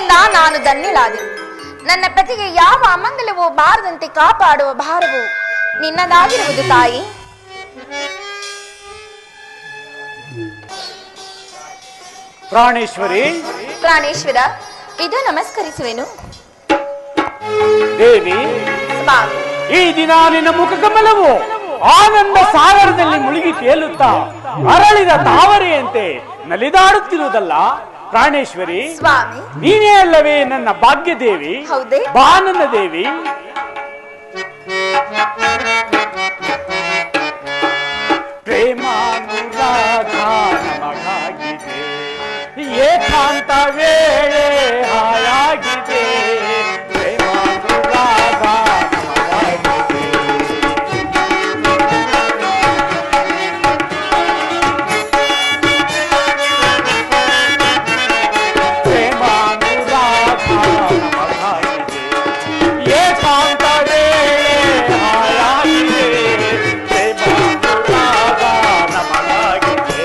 ನಿನ್ನಿಂದ ನಾನು ಧನ್ಯಳಾದೆ. ನನ್ನ ಪತಿಗೆ ಯಾವ ಅಮಂಗಲವೂ ಬಾರದಂತೆ ಕಾಪಾಡುವ ಭಾರವು ನಿನ್ನದಾಗಿರುವುದು ತಾಯಿ. ಪ್ರಾಣೇಶ್ವರಿ, ಪ್ರಾಣೇಶ್ವರ, ಇದು ನಮಸ್ಕರಿಸುವೆನು. ದೇವಿ, ಈ ದಿನ ನಿನ್ನ ಮುಖಕಮಲವು ಆನಂದ ಸಾಗರದಲ್ಲಿ ಮುಳುಗಿ ತೇಲುತ್ತಾ ಅರಳಿದ ತಾವರೆಯಂತೆ ನಲಿದಾಡುತ್ತಿರುವುದಲ್ಲ ಪ್ರಾಣೇಶ್ವರಿ. ಸ್ವಾಮಿ, ನೀನೇ ಅಲ್ಲವೇ ನನ್ನ ಭಾಗ್ಯ ದೇವಿ? ಹೌದೇ? ಬಾ ನನ್ನ ದೇವಿ. ಪ್ರೇಮಾನುರಾಗ ನಮಗಾಗಿದೆ, ಏಕಾಂತ ವೇಳೆ ಹಾಯಾಗಿದೆ. ಪ್ರೇಮಾನುರಾಗ ನಮಗಾಗಿದೆ. ಪ್ರೇಮಾನುರಾಗ ನಮಗಾಗಿದೆ, ಏಕಾಂತ ವೇಳೆ ಹಾಯಾಗಿದೆ. ಪ್ರೇಮಾನುರಾಗ ನಮಗಾಗಿದೆ.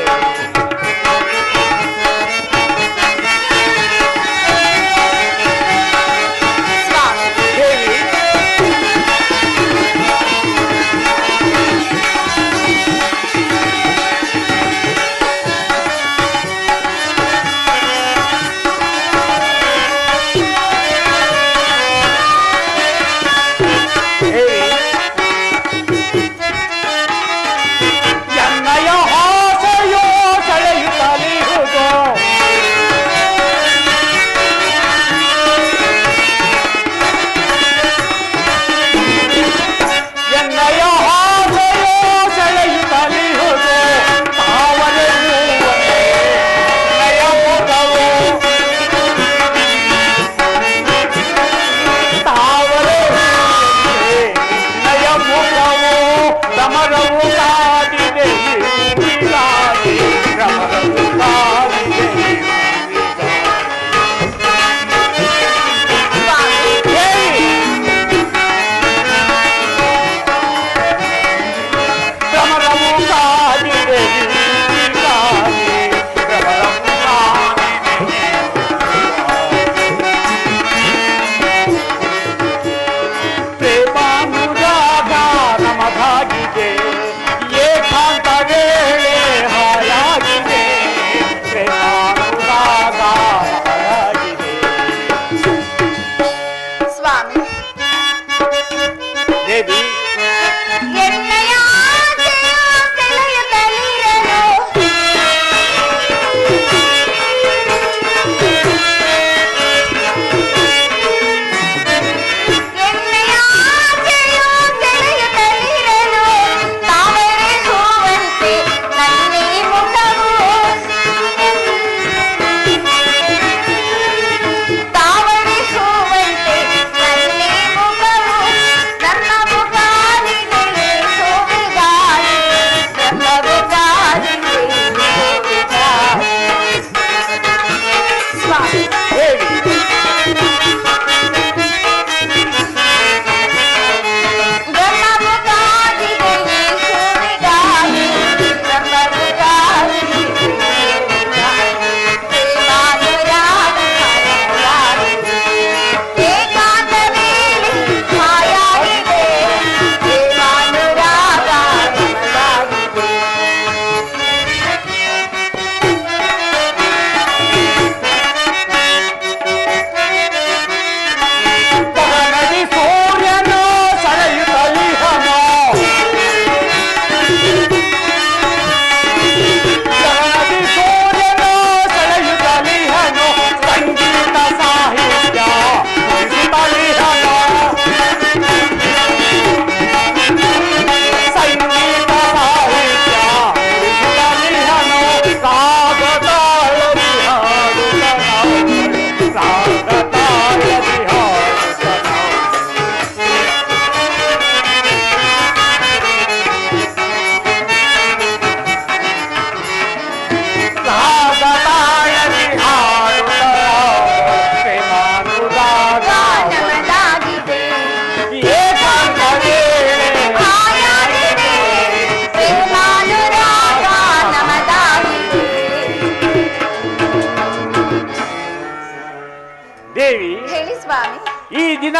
ದಿನ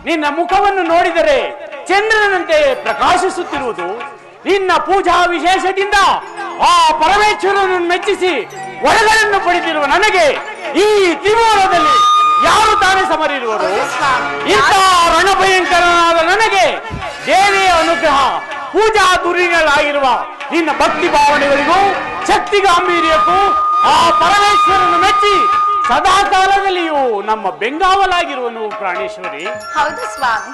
ನಿನ್ನ ಮುಖವನ್ನು ನೋಡಿದರೆ ಚಂದ್ರನಂತೆ ಪ್ರಕಾಶಿಸುತ್ತಿರುವುದು. ನಿನ್ನ ಪೂಜಾ ವಿಶೇಷದಿಂದ ಆ ಪರಮೇಶ್ವರನನ್ನು ಮೆಚ್ಚಿಸಿ ವರಗಳನ್ನು ಪಡೆದಿರುವ ನನಗೆ ಈ ತ್ರಿಮೂಲದಲ್ಲಿ ಯಾರು ತಾನೇ ಸಮರಿರುವರು? ಇಂಥ ರಣಭಯಂಕರನಾದ ನನಗೆ ದೇವಿಯ ಅನುಗ್ರಹ, ಪೂಜಾ ದುರಿಗಳಾಗಿರುವ ನಿನ್ನ ಭಕ್ತಿ ಭಾವನೆಗಳಿಗೂ ಶಕ್ತಿ ಗಾಂಭೀರ್ಯಕ್ಕೂ ಆ ಪರಮೇಶ್ವರನು ಮೆಚ್ಚಿ ಸದಾ ಕಾಲದಲ್ಲಿಯೂ ನಮ್ಮ ಬೆಂಗಾವಲಾಗಿರುವನು ಪ್ರಾಣೇಶ್ವರಿ. ಹೌದು ಸ್ವಾಮಿ.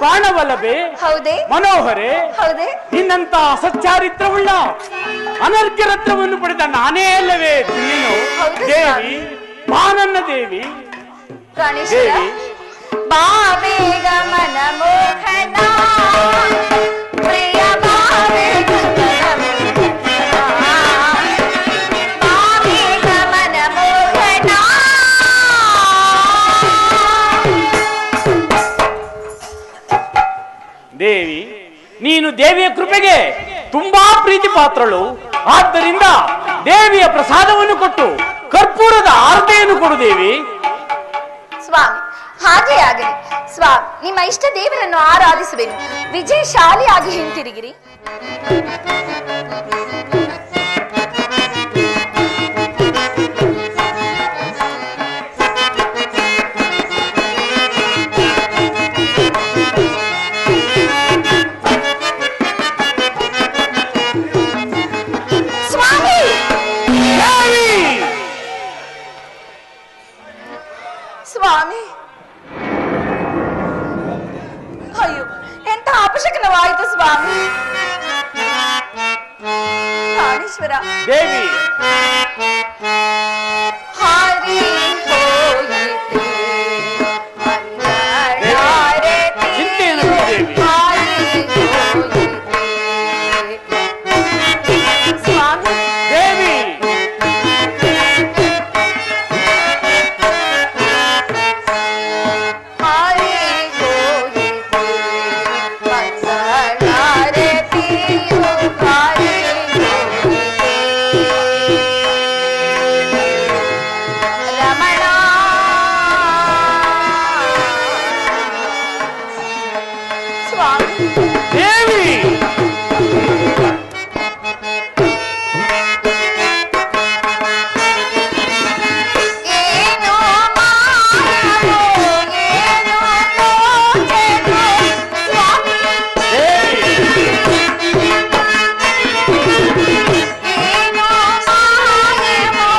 ಪ್ರಾಣವಲ್ಲವೇ? ಹೌದೇ? ಮನೋಹರೇ, ಹೌದೇ? ನಿನ್ನಂತ ಸಚ್ಚಾರಿತ್ರವುಳ್ಳ ಅನರ್ಘ್ಯ ರತ್ನವನ್ನು ಪಡೆದ ನಾನೇ ಅಲ್ಲವೇ ನೀನು? ದೇವಿ, ಬಾ ನನ್ನ ದೇವಿ. ಪ್ರಾಣೇಶ್ವರ, ಬಾ ಬೇಗ ಮನ ಮೋಹನ, ಪ್ರಿಯ ಬಾ ಬೇಗ ದೇವಿ, ನೀನು ದೇವಿಯ ಕೃಪೆಗೆ ತುಂಬಾ ಪ್ರೀತಿ ಪಾತ್ರಳು. ಆದ್ದರಿಂದ ದೇವಿಯ ಪ್ರಸಾದವನ್ನು ಕೊಟ್ಟು ಕರ್ಪೂರದ ಆರತಿಯನ್ನು ಕೊಡು ದೇವಿ. ಸ್ವಾಮಿ, ಹಾಗೆ ಆಗಲಿ. ಸ್ವಾಮಿ, ನಿಮ್ಮ ಇಷ್ಟ ದೇವರನ್ನು ಆರಾಧಿಸುವೆನು. ವಿಜಯಶಾಲಿಯಾಗಿ ಹಿಂತಿರುಗಿರಿ. ಸ್ವಾಮಿ ಪ್ರಾಣೇಶ್ವರ ದೇವಿ ಹಾರಿ ಹೋಯಿತೆ ಮಂಗಳಾರತಿ ಚಿಂತೆಯನ್ನು ಬಿಡು ದೇವಿ. ಹಾರಿ ಹೋಯಿತೆ ಸ್ವಾಮಿ ದೇವಿ ಹಾರಿ ಹೋಯಿತೆ ಮಂಗಳಾರತಿಯು ಹಾರಿ ಹೋಯಿತೆ ರಮಣ ಸ್ವಾಮಿ ದೇವಿ ಏನೋ ಮಾಯೋ ಏನೋ ತೋಚೆನೋ ಸ್ವಾಮಿ ದೇವಿ ಏನೋ ಮಾಯೋ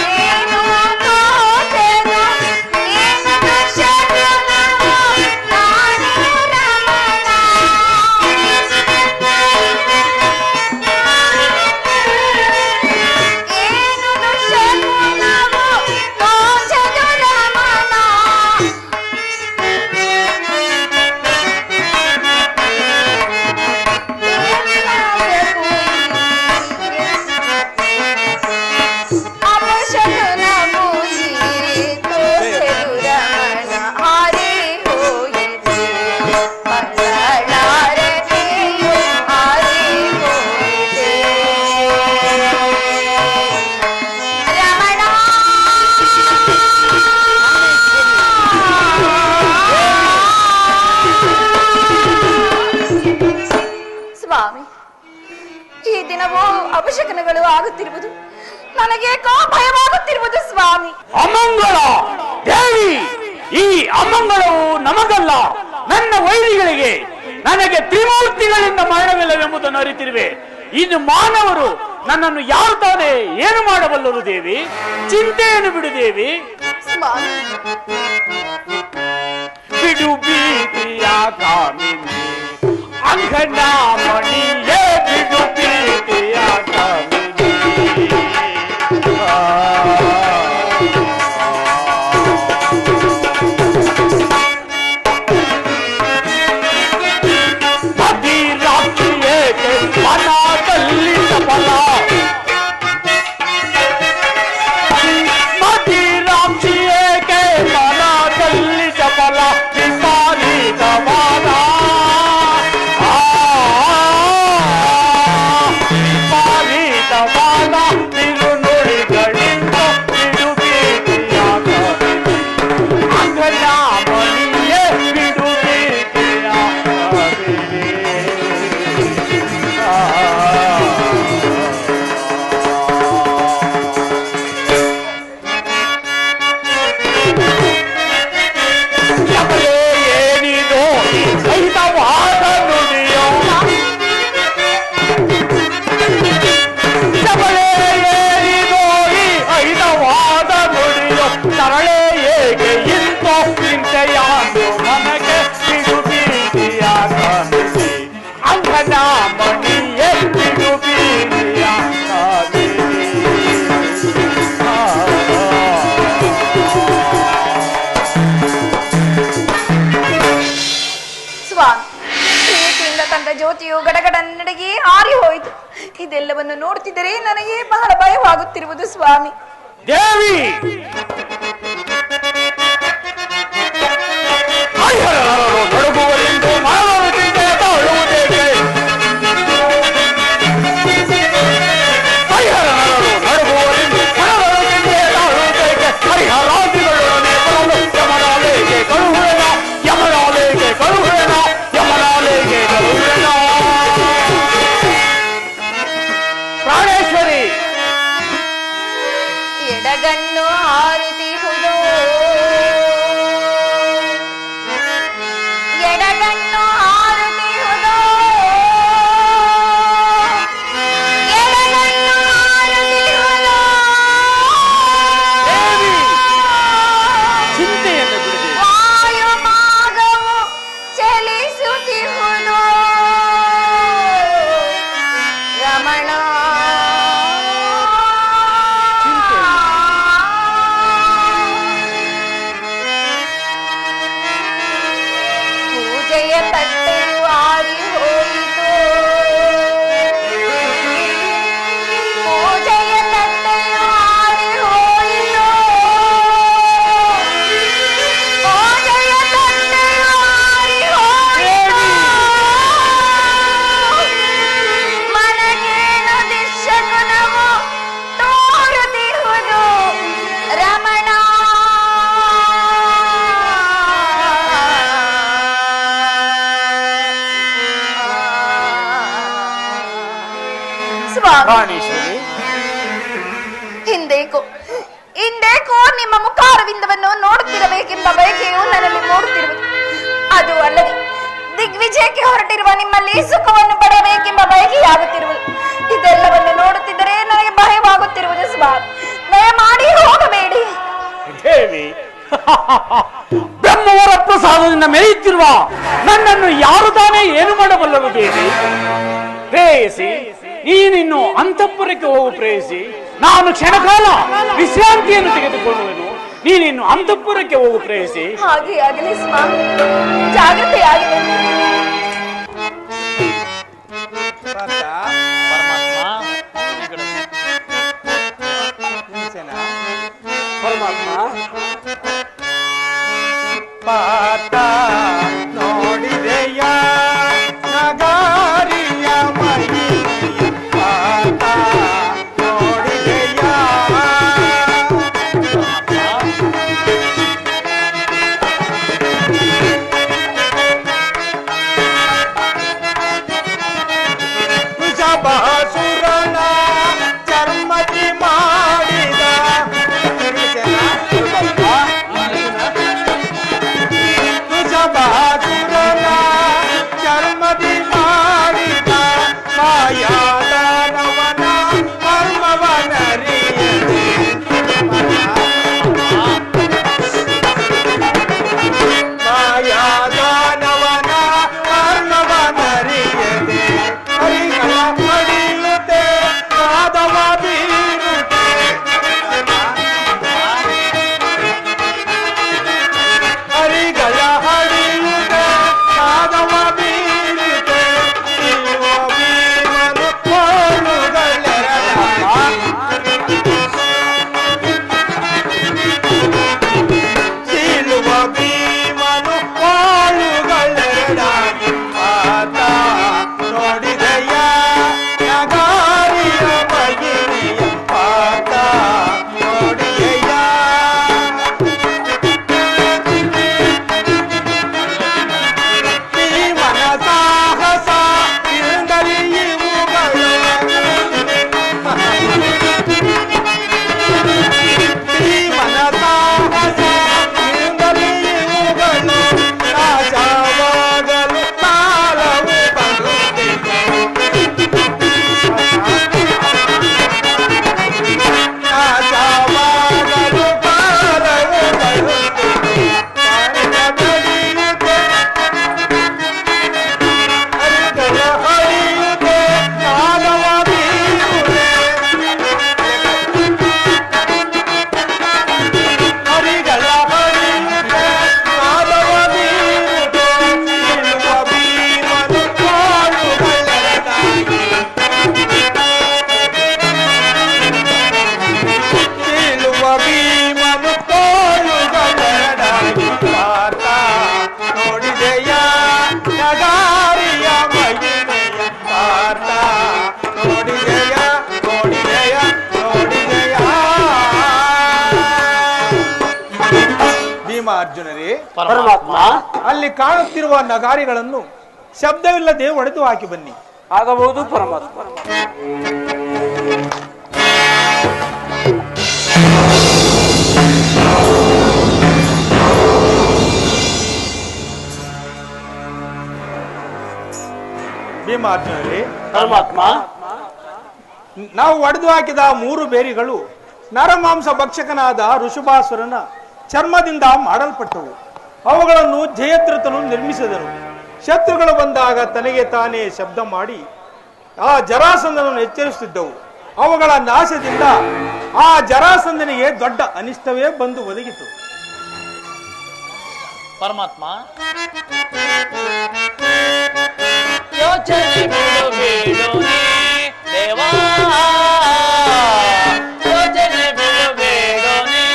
ಏನೋ ತೋಚೆನೋ ಏನೋ ಶರಣೋ ನಾನೇ ರಮಣ ಏನು ಶರಣವೋ ತೋಚೆದು ರಮಣ ಅಪಶಕುನ ಮುಗಿ ತೋಚೆದು ರಮಣ ಹಾರಿ ಹೋಯಿತೆ ಮಂಗಳಾರತಿಯು ಹಾರಿ ಹೋಯಿತೆ ರಮಣ ಸ್ವಾಮಿ ಈ ದಿನವೂ ಅಪಶಕನಗಳು ಆಗುತ್ತಿರುವುದು ನನಗೇಕೋ ಭಯವಾಗುತ್ತಿರುವುದು ಸ್ವಾಮಿ ಅಮಂಗಳ ದೇವಿ ಈ ಅಮಂಗಳವು ನಮಗಲ್ಲ ನನ್ನ ವೈರಿಗಳಿಗೆ ನನಗೆ ತ್ರಿಮೂರ್ತಿಗಳಿಂದ ಮರಣವಿಲ್ಲವೆಂಬುದನ್ನು ಅರಿತಿರುವೆ. ಇನ್ನು ಮಾನವರು ನನ್ನನ್ನು ಯಾರು ತಾನೇ ಏನು ಮಾಡಬಲ್ಲರು ದೇವಿ? ಚಿಂತೆಯನ್ನು ಬಿಡು ದೇವಿ. ಸ್ವಾಮಿ ಬಿಡು ಭೀತಿಯ ಕಾಮಿನಿ ಅಂಗನಾಮಣಿಯೇ ಬಿಡು ಭೀತಿಯ ಕಾಮಿನಿ ಮದಿರಾತ್ರಿಯೇ ಮನದಲ್ಲಿ ಸಫಲ ಮದಿರಾತ್ರಿಯೇ ಮನದಲ್ಲಿ ಸಫಲ ವಿಪರೀತವಾದ ವಿಪರೀತವಾದ ತಿರುನುಡಿಗಳಿಂದ ಬಿಡು ಭೀತಿಯಾಗ ಅಂಗನಾಮಣಿಯೇ ಬಿಡು ಏನಿದೋ ಸಹಿತವಾದ ನುಡಿಯೋ ಶಬಳೆ ಏನಿದೋ ಈ ಐದವಾದ ನುಡಿಯೋ ತರಳೆ ಹೇಗೆ ಇಂತೋ ಚಿಂತೆಯಾದು ನನಗೆ ಬಿಡು ಭೀತಿಯ ಕಾಮಿನಿ ಅಂಗನಾಮಣಿಯೇ ಬಿಡು ಭೀತಿಯ ಕಾಮಿನಿ ಸ್ವಾಮಿ ಪ್ರೀತಿಯಿಂದ ತಂದ ಜ್ಯೋತಿಯು ಗಡಗಡನ್ನಡೆಗೆ ಹಾರಿ ಹೋಯಿತು. ಇದೆಲ್ಲವನ್ನು ನೋಡುತ್ತಿದ್ದರೆ ನನಗೆ ಬಹಳ ಭಯವಾಗುತ್ತಿರುವುದು ಸ್ವಾಮಿ. ದೇವಿ ನಡುಗುವರೆಂದು ಮಾನವರಿಗೆ ತಾಳುವುದೇಕೆ? ನಡುಗುವರೆಂದು ಮಾನವರಿಗೆ ತಾಳುವುದೇಕೆ? ಹರಿಹರಾದಿಗಳೊಡನೆ ಬರಲು ಯಮರಾಲೆಗೆ ಕಳುಹುವೆನ ಯಮರಾಲೆಗೆ ಕಳುಹುವೆನ ಯಮರಾಲೆಗೆ ಕಳುಹುವೆನ. ಪ್ರಾಣೇಶ್ವರಿ ಎಡಗಣ್ಣು ಹಾರುತ್ತಿಹುದು ಪೂಜೆಯ ತಟ್ಟೆಯು ಆರಿ ಹೋಯಿತು ಪೂಜೆಯ ತಟ್ಟೆಯು ಆರಿ ಹೋಯಿತು ಪೂಜೆಯ ತಟ್ಟೆಯು ಆರಿ ಹೋಯಿತು ಮನಗೇನು ದಿಶಗುಣವು ತೋರುತ್ತಿಹುದು ರಮಣ ಸ್ವಾಮಿ ಪ್ರಾಣೇಶ್ವರಿ, ಹಿಂದೇಕೋ ನಿಮ್ಮ ಮುಖಾರವಿಂದವನ್ನು ನೋಡುತ್ತಿರಬೇಕೆಂಬ ಬಯಕೆಯು ನನ್ನಲ್ಲಿ ಮೂಡುತ್ತಿರುವುದು. ಅದು ಅಲ್ಲದೆ ದಿಗ್ವಿಜಯಕ್ಕೆ ಹೊರಟಿರುವ ನಿಮ್ಮಲ್ಲಿ ಸುಖವನ್ನು ಪಡೆಯಬೇಕೆಂಬ ಬಯಕೆಯಾಗುತ್ತಿರುವುದು. ಇದೆಲ್ಲವನ್ನು ನೋಡುತ್ತಿದ್ದರೆ ನನಗೆ ಭಯವಾಗುತ್ತಿರುವುದು. ಸ್ವಾಮಿ, ದಯಮಾಡಿ ಹೋಗಬೇಡಿ. ದೇವಿ, ಬ್ರಹ್ಮವರ ಪ್ರಸಾದದಿಂದ ಮೆರೆಯುತ್ತಿರುವ ನನ್ನನ್ನು ಯಾರು ತಾನೇ ಏನು ಮಾಡಬಲ್ಲರು ದೇವಿ? ಪ್ರೇಯಸಿ, ನೀನಿನ್ನು ಅಂತಃಪುರಕ್ಕೆ ಹೋಗು ಪ್ರೇಯಸಿ. ನಾನು ಕ್ಷಣಕಾಲ ವಿಶ್ರಾಂತಿಯನ್ನು ತೆಗೆದುಕೊಳ್ಳುವೆನು. ನೀನಿನ್ನು ಅಂತಃಪುರಕ್ಕೆ ಹೋಗು ಪ್ರೇಯಸಿ. ಹಾಗೆ ಆಗಲಿ ಸ್ವಾಮಿ, ಜಾಗ್ರತೆಯಾಗಿದೆ. ಪಾತ ನೋಡಿದೆಯ ನಗಾರಿಯ ಮೈ ಪಾತ ನೋಡಿದೆಯ ವೃಷಭಾಸುರನ ಚರ್ಮತಿ ಮಾಡಿದ ವೃಷಭಾಸುರನ ಚರ್ಮದಿ ಮಾಡಿದ ಮಾಯಾದಾನವನ ಕರ್ಮವನರಿಯದೆ ಮಾಯಾದಾನವನ ಕರ್ಮವನರಿಯದೆ ಹರಿಗಳ ಪಡೆಯುತ್ತೆ ಪಾದವ ಬೀರುತ್ತೆ ಹರಿಗಳ ಹರಿಯುತ್ತೆ ಪಾದವ ಬೀರುತ್ತೆ ಇರುವ ಭೀಮನು ಸೀಳುವ ಭೀಮನು ಕೋಳುಗಳೆರಡಾಗಿ ಪಾತ ನೋಡಿದೆಯ ನಗಾರಿಯ ಮಗಿನಿಯ ಪಾತ ನೋಡಿದೆಯ ಭೀಮನ ಸಾಹಸ ಇಂದಲಿ ಇವುಗಳು ಭೀಮನ ಸಾಹಸ ಇಂದಲಿ ಇವುಗಳು ನಾಶವಾಗಲು ಕಾಲವು ಬರುತ್ತಿದೆ ನಾಶವಾಗಲು ಕಾಲವು ಬರುತ್ತಿದೆ ಕಾರಣ ಬೆಳೆಯುತ್ತೆ ಹರಿಗಳ ಹರಿಯುತ್ತೆ ಕಾಲವ ಬೀರುತ್ತೆ ಹರಿಗಳ ಹರಿಯುತ್ತೆ ಕಾಲವ ಬೀರುತ್ತೆ ಇಳುವ ಭೀಮನು ಕೋಳುಗಳೆರಡಾಗಿ ಇಳುವ ಭೀಮನು ಕೋಳುಗಳೆರಡಾಗಿ ಪಾತ ನೋಡಿದೆಯ ನಗಾರಿಯ ಮಹಿಮೆಯ ಪಾತ ನೋಡಿದೆಯ ನೋಡಿದೆಯ ನೋಡಿದೆಯ ಭೀಮಾರ್ಜುನರೇ, ಪರಮಾತ್ಮ, ಅಲ್ಲಿ ಕಾಣುತ್ತಿರುವ ನಗಾರಿಗಳನ್ನು ಶಬ್ದವಿಲ್ಲದೆ ಒಡೆದು ಹಾಕಿ ಬನ್ನಿ. ಆಗಬಹುದು ಪರಮಾತ್ಮ. ಭೀಮಾರ್ಜುನರೇ, ಪರಮಾತ್ಮ, ನಾವು ಒಡೆದು ಹಾಕಿದ 3 ಬೇರಿಗಳು ನರಮಾಂಸ ಭಕ್ಷಕನಾದ ಋಷಭಾಸುರನ ಚರ್ಮದಿಂದ ಮಾಡಲ್ಪಟ್ಟವು. ಅವುಗಳನ್ನು ಜಯದ್ರಥನು ನಿರ್ಮಿಸಿದನು. ಶತ್ರುಗಳು ಬಂದಾಗ ತನಗೆ ತಾನೇ ಶಬ್ದ ಮಾಡಿ ಆ ಜರಾಸಂಧನನ್ನು ಎಚ್ಚರಿಸುತ್ತಿದ್ದವು. ಅವುಗಳ ನಾಶದಿಂದ ಆ ಜರಾಸಂಧನಿಗೆ ದೊಡ್ಡ ಅನಿಷ್ಟವೇ ಬಂದು ಒದಗಿತು. ಪರಮಾತ್ಮ ಯೋಚನೆ ಬಿಡಬೇಡೋನೆ ದೇವಾ ಯೋಚನೆ ಬಿಡಬೇಡೋನೆ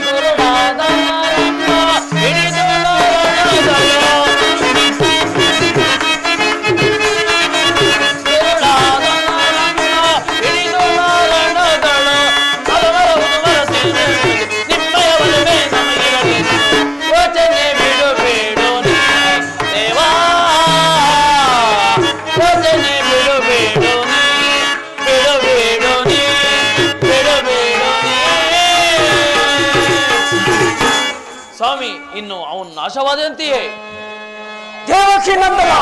ಗುರುನಾಥ ಹಿಡಿದು ಸ್ವಾಮಿ ಇನ್ನು ಅವನು ನಾಶವಾದಂತೆಯೇ ದೇವಕಿ ನಂದನ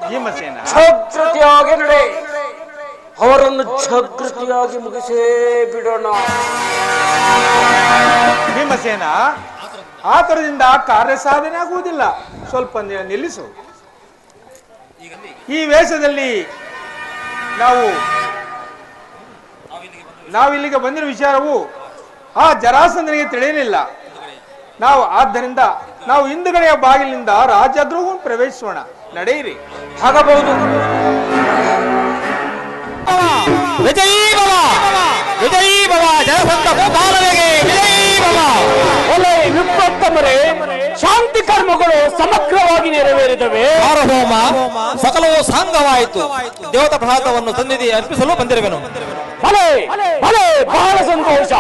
ಭೀಮಸೇನ ಛಕೃತಿಯಾಗಿ ನಡೆ, ಅವರನ್ನು ಛಕೃತಿಯಾಗಿ ಮುಗಿಸೇ ಬಿಡೋಣ. ಭೀಮಸೇನ ಆತರದಿಂದ ಕಾರ್ಯ ಸಾಧನೆ ಆಗುವುದಿಲ್ಲ. ಸ್ವಲ್ಪ ನಿಲ್ಲಿಸು. ಈ ವೇಷದಲ್ಲಿ ನಾವಿಲ್ಲಿಗೆ ಬಂದಿರುವ ವಿಚಾರವು ಆ ಜರಾಸಂಧನಿಗೆ ತಿಳಿಯಲಿಲ್ಲ. ಆದ್ದರಿಂದ ನಾವು ಹಿಂದುಗಡೆಯ ಬಾಗಿಲಿನಿಂದ ರಾಜಗೃಹವನ್ನು ಪ್ರವೇಶಿಸೋಣ. ನಡೆಯಿರಿ. ಆಗಬಹುದು. ವಿಜಯೀ ಭವ ವಿಜಯೀ ಭವ ಜಯಸಂತ ಭೂಪಾಲನೆಗೆ ವಿಜಯೀ ಭವ. ಒಲೆ ವಿಪ್ರೋತ್ತಮರೇ, ಶಾಂತಿ ಕರ್ಮಗಳು ಸಮಗ್ರವಾಗಿ ನೆರವೇರಿದವೆ. ಸಾರ್ವಭೌಮ ಸಕಲವೂ ಸಾಂಗವಾಯಿತು. ದೇವತಾ ಪ್ರಸಾದವನ್ನು ಸನ್ನಿಧಿ ಅರ್ಪಿಸಲು ಬಂದಿರುವೆನು. ಭಲೆ ಭಲೆ, ಬಹಳ ಸಂತೋಷ.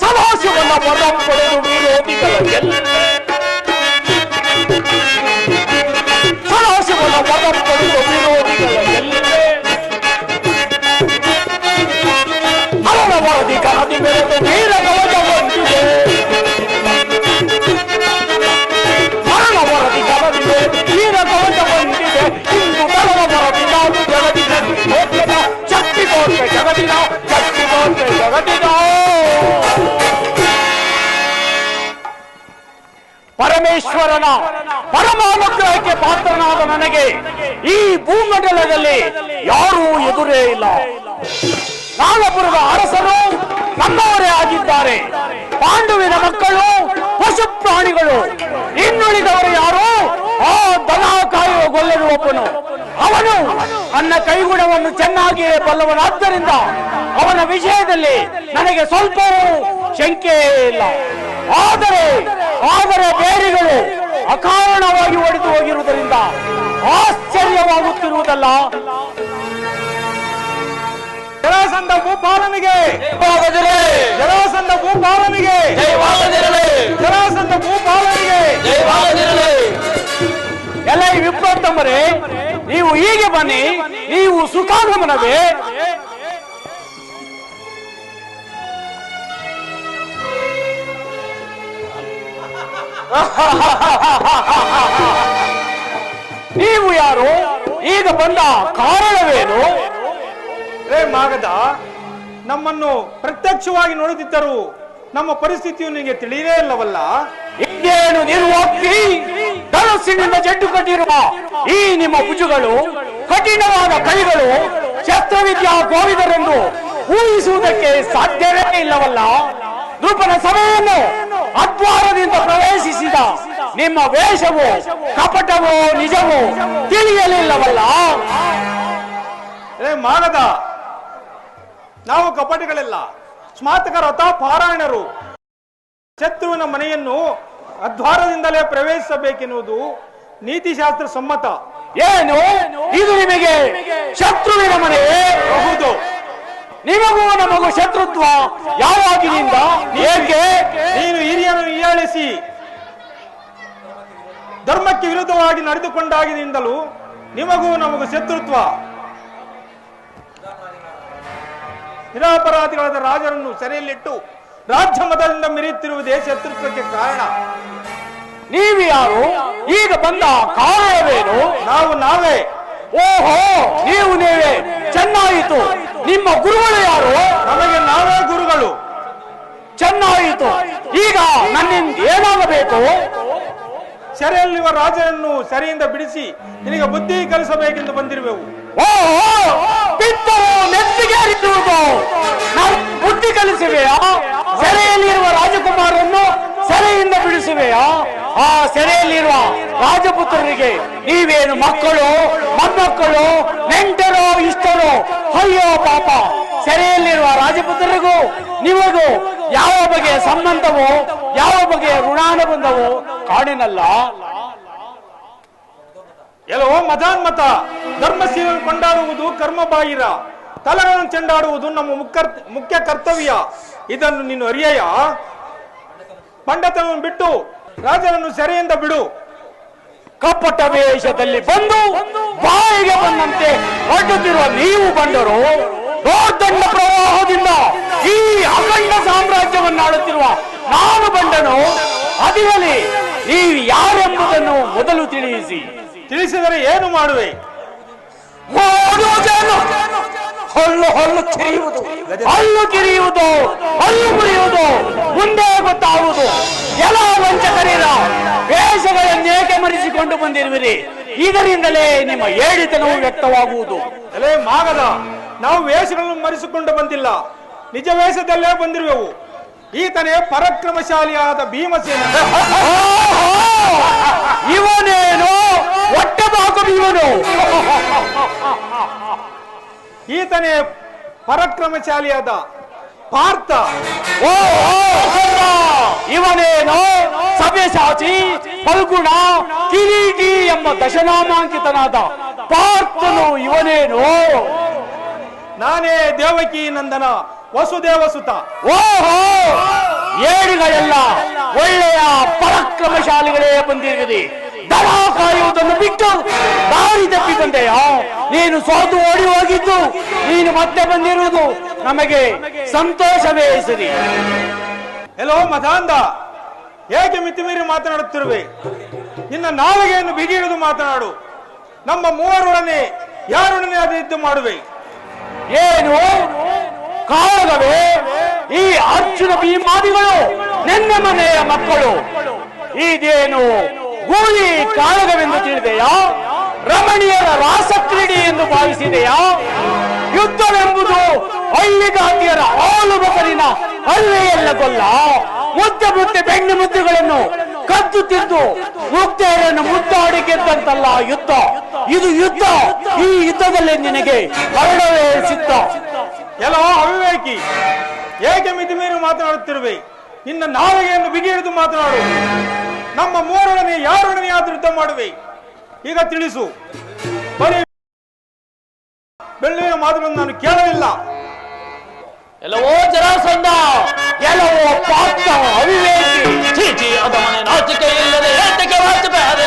ಸದಾಶಿವನ ವರ ಪಡೆದು ವಿರೋಧಿಗಳ ಸದಾಶಿವನ ವರ ಪಡೆದು ವಿರೋಧಿಗಳ ಅವರ ವರದಿ ಕರದಿ ಬೆಳೆದು ನೀರ ಕವಚ ಹೊಂದಿದೆ. ಮರಣ ವರದಿ ಕರದಿ ಬೆಳೆದು ನೀರ ಕವಚ ಹೊಂದಿದೆ. ಇಂದು ಬರುವ ವರದಿ ನಾನು ಜಗದಿನ ಶಕ್ತಿ ತೋರ್ಪೆ ಜಗದಿನ ಶಕ್ತಿ ತೋರ್ಪೆ ಜಗದಿನ. ಪರಮೇಶ್ವರನ ಪರಮಾನುಗ್ರಹಕ್ಕೆ ಪಾತ್ರನಾದ ನನಗೆ ಈ ಭೂಮಂಡಲದಲ್ಲಿ ಯಾರೂ ಎದುರೇ ಇಲ್ಲ. ನಾಗಪುರದ ಅರಸರು ನಮ್ಮವರೇ ಆಗಿದ್ದಾರೆ. ಪಾಂಡುವಿನ ಮಕ್ಕಳು ಪಶು ಪ್ರಾಣಿಗಳು. ಇನ್ನುಳಿದವರು ಯಾರು? ಆ ದನ ಕಾಯುವ ಗೊಲ್ಲೆರುವಪ್ಪನು. ಅವನು ನನ್ನ ಕೈಗುಣವನ್ನು ಚೆನ್ನಾಗಿಯೇ ಬಲ್ಲವನಾದ್ದರಿಂದ ಅವನ ವಿಷಯದಲ್ಲಿ ನನಗೆ ಸ್ವಲ್ಪವೂ ಶಂಕೆಯೇ ಇಲ್ಲ. ಆದರೆ ಬೇರೆಗಳು ಅಕಾರಣವಾಗಿ ಒಡೆದು ಹೋಗಿರುವುದರಿಂದ ಆಶ್ಚರ್ಯವಾಗುತ್ತಿರುವುದಲ್ಲ. ಜರಾಸಂಧ ಭೂಪಾಲನಿಗೆ, ಜರಾಸಂಧ ಭೂಪಾಲನಿಗೆ, ಜರಾಸಂಧ ಭೂಪಾಲನಿಗೆ. ಎಲ್ಲ ವಿಪ್ರೋತ್ತಮರೇ, ನೀವು ಹೀಗೆ ಬನ್ನಿ. ನೀವು ಸುಖಾಗಮನವೇ? ನೀವು ಯಾರು? ಈಗ ಬಂದ ಕಾರಣವೇನು? ಮಾಗದ, ನಮ್ಮನ್ನು ಪ್ರತ್ಯಕ್ಷವಾಗಿ ನೋಡುತ್ತಿದ್ದರು ನಮ್ಮ ಪರಿಸ್ಥಿತಿಯು ನಿಮಗೆ ತಿಳಿಯಲೇ ಇಲ್ಲವಲ್ಲ? ಇದೇನು ನಿರ್ವಾಕ್ತಿ? ಧನಸ್ಸಿನಿಂದ ಜಡ್ಡು ಕಟ್ಟಿರುವ ಈ ನಿಮ್ಮ ಭುಜಗಳು, ಕಠಿಣವಾದ ಕೈಗಳು ಶಸ್ತ್ರವಿದ್ಯಾ ಗೋವಿದರೆಂದು ಊಹಿಸುವುದಕ್ಕೆ ಸಾಧ್ಯವೇ ಇಲ್ಲವಲ್ಲ. ನೃಪನ ಸಭೆಯನ್ನು ಅದ್ವಾರದಿಂದ ಪ್ರವೇಶಿಸಿದ ನಿಮ್ಮ ವೇಷವು ಕಪಟವೋ ನಿಜವೋ ತಿಳಿಯಲಿಲ್ಲವಲ್ಲ. ಮಾಗದ, ನಾವು ಕಪಟಿಗಳೆಲ್ಲ ಸ್ಮಾತಕ ರಥ ಪಾರಾಯಣರು. ಶತ್ರುವಿನ ಮನೆಯನ್ನು ಅದ್ವಾರದಿಂದಲೇ ಪ್ರವೇಶಿಸಬೇಕೆನ್ನುವುದು ನೀತಿಶಾಸ್ತ್ರ ಸಮ್ಮತ. ಏನು ಇದು ನಿಮಗೆ ಶತ್ರುವಿನ ಮನೆ? ಹೌದು. ನಿಮಗೂ ನಮಗೂ ಶತ್ರುತ್ವ ಯಾವಾಗಿನಿಂದ? ಏಕೆ? ನೀನು ಹಿರಿಯರನ್ನು ಹೀಯಾಳಿಸಿ ಧರ್ಮಕ್ಕೆ ವಿರುದ್ಧವಾಗಿ ನಡೆದುಕೊಂಡಾಗಿನಿಂದಲೂ ನಿಮಗೂ ನಮಗೂ ಶತ್ರುತ್ವ. ನಿರಪರಾಧಿಗಳಾದ ರಾಜರನ್ನು ಸೆರೆಯಲ್ಲಿಟ್ಟು ರಾಜ್ಯ ಮತದಿಂದ ಮೆರೆಯುತ್ತಿರುವುದೇ ಶತ್ರುತ್ವಕ್ಕೆ ಕಾರಣ. ನೀವು ಯಾರು? ಈಗ ಬಂದ ಕಾರಣವೇನು? ನಾವೇ. ಓಹೋ, ನೀವೇ. ಚೆನ್ನಾಯಿತು. ನಿಮ್ಮ ಗುರುಗಳು ಯಾರು? ನಮಗೆ ನಾವೇ ಗುರುಗಳು. ಚೆನ್ನಾಯಿತು. ಈಗ ನನ್ನಿಂದ ಏನಾಗಬೇಕು? ಸೆರೆಯಲ್ಲಿರುವ ರಾಜರನ್ನು ಸೆರೆಯಿಂದ ಬಿಡಿಸಿ ನಿನಗೆ ಬುದ್ಧಿ ಕಲಿಸಬೇಕೆಂದು ಬಂದಿರುವೆವು. ಓಹೋ, ಪಿತ್ತರು ನೆತ್ತಿಗೇರಿಸುವುದು ನಾವು ಬುದ್ಧಿ ಕಲಿಸುವೆಯಾ? ಸೆರೆಯಲ್ಲಿರುವ ರಾಜಕುಮಾರನ್ನು ಸೆರೆಯಿಂದ ಬಿಡಿಸುವೆಯಾ? ಆ ಸೆರೆಯಲ್ಲಿರುವ ರಾಜಪುತ್ರರಿಗೆ ನೀವೇನು ಮಕ್ಕಳು, ಮೊಮ್ಮಕ್ಕಳು, ನೆಂಟರೋ ಇಷ್ಟರೋ? ಅಯ್ಯೋ ಪಾಪ, ಸೆರೆಯಲ್ಲಿರುವ ರಾಜಪುತ್ರರಿಗೂ ನಿಮಗೂ ಯಾವ ಬಗೆಯ ಸಂಬಂಧವೋ, ಯಾವ ಬಗೆಯ ಋಣಾನುಬಂಧವೋ ಕಾಣಿನಲ್ಲ. ಎಲ್ಲವೋ ಮತಾನ್ಮತ. ಧರ್ಮಶೀಲನ್ನು ಕೊಂಡಾಡುವುದು ಕರ್ಮ ಬಾಹಿರ, ತಲೆಗಳನ್ನು ಚೆಂಡಾಡುವುದು ನಮ್ಮ ಮುಖ್ಯ ಕರ್ತವ್ಯ. ಇದನ್ನು ನೀನು ಅರಿಯೆಯ? ಪಂಡತನವನ್ನು ಬಿಟ್ಟು ರಾಜನನ್ನು ಸೆರೆಯಿಂದ ಬಿಡು. ಕಪಟ ವೇಷದಲ್ಲಿ ಬಂದು ಬಾಯಿಗೆ ಬಂದಂತೆ ಹೊರಟುತ್ತಿರುವ ನೀವು ಬಂದರು ದೊಡ್ಡ ಪ್ರವಾಹದಿಂದ ಈ ಅಖಂಡ ಸಾಮ್ರಾಜ್ಯವನ್ನು ಆಳುತ್ತಿರುವ ನಾನು ಬಂದನು. ಅದಿರಲಿ, ನೀವು ಯಾರೆಂಬುದನ್ನು ಮೊದಲು ತಿಳಿಸಿದರೆ ಏನು ಮಾಡುವೆ? ಹಲ್ಲು ಕಿರಿಯುವುದು, ಹಲ್ಲು ಮುರಿಯುವುದು ಮುಂದೆ ಗೊತ್ತಾಗುವುದು. ಎಲ್ಲ ವಂಚಕರಿರ ವೇಷಗಳನ್ನೇಕೆ ಮರೆಸಿಕೊಂಡು ಬಂದಿರುವಿರಿ? ಇದರಿಂದಲೇ ನಿಮ್ಮ ಏಡಿತನವು ವ್ಯಕ್ತವಾಗುವುದು. ಎಲೆ ಮಾಗದ, ನಾವು ವೇಷಗಳನ್ನು ಮರೆಸಿಕೊಂಡು ಬಂದಿಲ್ಲ, ನಿಜ ವೇಷದಲ್ಲೇ ಬಂದಿರುವೆವು. ಈತನೇ ಪರಾಕ್ರಮಶಾಲಿಯಾದ ಭೀಮಸೇನ. ಇವನೇನು ಒಟ್ಟಬಾಕು ಭೀಮನು? ಈತನೇ ಪರಾಕ್ರಮಶಾಲಿಯಾದ ಪಾರ್ಥ. ಇವನೇನು ಸವ್ಯಸಾಚಿ, ಫಲ್ಗುಣ, ಕಿರೀಟಿ ಎಂಬ ದಶನಾಮಾಂಕಿತನಾದ ಪಾರ್ಥನು ಇವನೇನು? ನಾನೇ ದೇವಕಿ ನಂದನ ವಸುದೇವ ಸುತ. ಓಹೋ, ಏಡಿಗಳೆಲ್ಲ ಒಳ್ಳೆಯ ಪರಾಕ್ರಮಶಾಲಿಗಳೇ ಬಂದಿರುವಿರಿ. ದಳ ಕಾಯುವುದನ್ನು ಬಿಟ್ಟು ದಾರಿ ತಪ್ಪಿಕೊಂಡೆಯ? ನೀನು ಸೋತು ಓಡಿ ಹೋಗಿದ್ದು ನೀನು ಮತ್ತೆ ಬಂದಿರುವುದು ನಮಗೆ ಸಂತೋಷವೇ ಸರಿ. ಎಲ್ಲೋ ಮತಾಂಧ, ಏಕೆ ಮಿತಿಮೀರಿ ಮಾತನಾಡುತ್ತಿರುವೆ? ನಿನ್ನ ನಾಲಿಗೆಯನ್ನು ಬಿಗಿ ಹಿಡಿದು ಮಾತನಾಡು. ನಮ್ಮ ಮೂವರೊಡನೆ ಯಾರೊಡನೆ ಅದು ಯುದ್ಧ ಮಾಡುವೆ? ಏನು ಕಾಳಗವೇ? ಈ ಅರ್ಜುನ ಭೀಮಾದಿಗಳು ನನ್ನ ಮನೆಯ ಮಕ್ಕಳು. ಇದೇನು ಗೂಳಿ ಕಾಳಗವೆಂದು ತಿಳಿದೆಯಾ? ರಮಣೀಯರ ರಾಸಕ್ರೀಡೆ ಎಂದು ಭಾವಿಸಿದೆಯಾ? ಯುದ್ಧವೆಂಬುದು ಹಳ್ಳಿಗಾತಿಯರ ಆಲು ಬಕರಿನ ಹಳ್ಳಿಯಲ್ಲ ಗೊಲ್ಲ. ಮುದ್ದೆ ಬೆಣ್ಣೆ ಮುದ್ದೆಗಳನ್ನು ಕದ್ದು ತಿಂದು ಮುಕ್ತೆಯರನ್ನು ಮುದ್ದಾಡಿ ಗೆದ್ದಂತಲ್ಲ ಯುದ್ಧ. ಇದು ಯುದ್ಧ. ಈ ಯುದ್ಧದಲ್ಲಿ ನಿನಗೆ ಮರಣವೇ ಸಿದ್ಧ. ಎಲ್ಲೋ ಅವಿವೇಕಿ, ಏಕೆ ಮಿತಿಮೀರಿ ಮಾತನಾಡುತ್ತಿರುವೆ? ನಿನ್ನ ನಾಲಿಗೆಯನ್ನು ಬಿಗಿ ಹಿಡಿದು ಮಾತನಾಡು. ನಮ್ಮ ಮೂವರೊಡನೆ ಯಾರೊಡನೆ ಆದ್ರೂ ಯುದ್ಧ ಮಾಡುವೆ? ಈಗ ತಿಳಿಸು. ಬರೀ ಬೆಳ್ಳಿನ ಮಾತುಗಳನ್ನು ನಾನು ಕೇಳಲಿಲ್ಲ. ಎಲ್ಲವೋ ಜರಾಸಂಧ, ಎಲ್ಲವೋ ಪಾತ್ರ ಅವಿವೇಕಿ. ಚೀಚಿ ಅದ ಮನೆ ನಾಚಿಕೆ ಇಲ್ಲದೆ ಏತಕ್ಕೆ ವಾಚಬೇಡ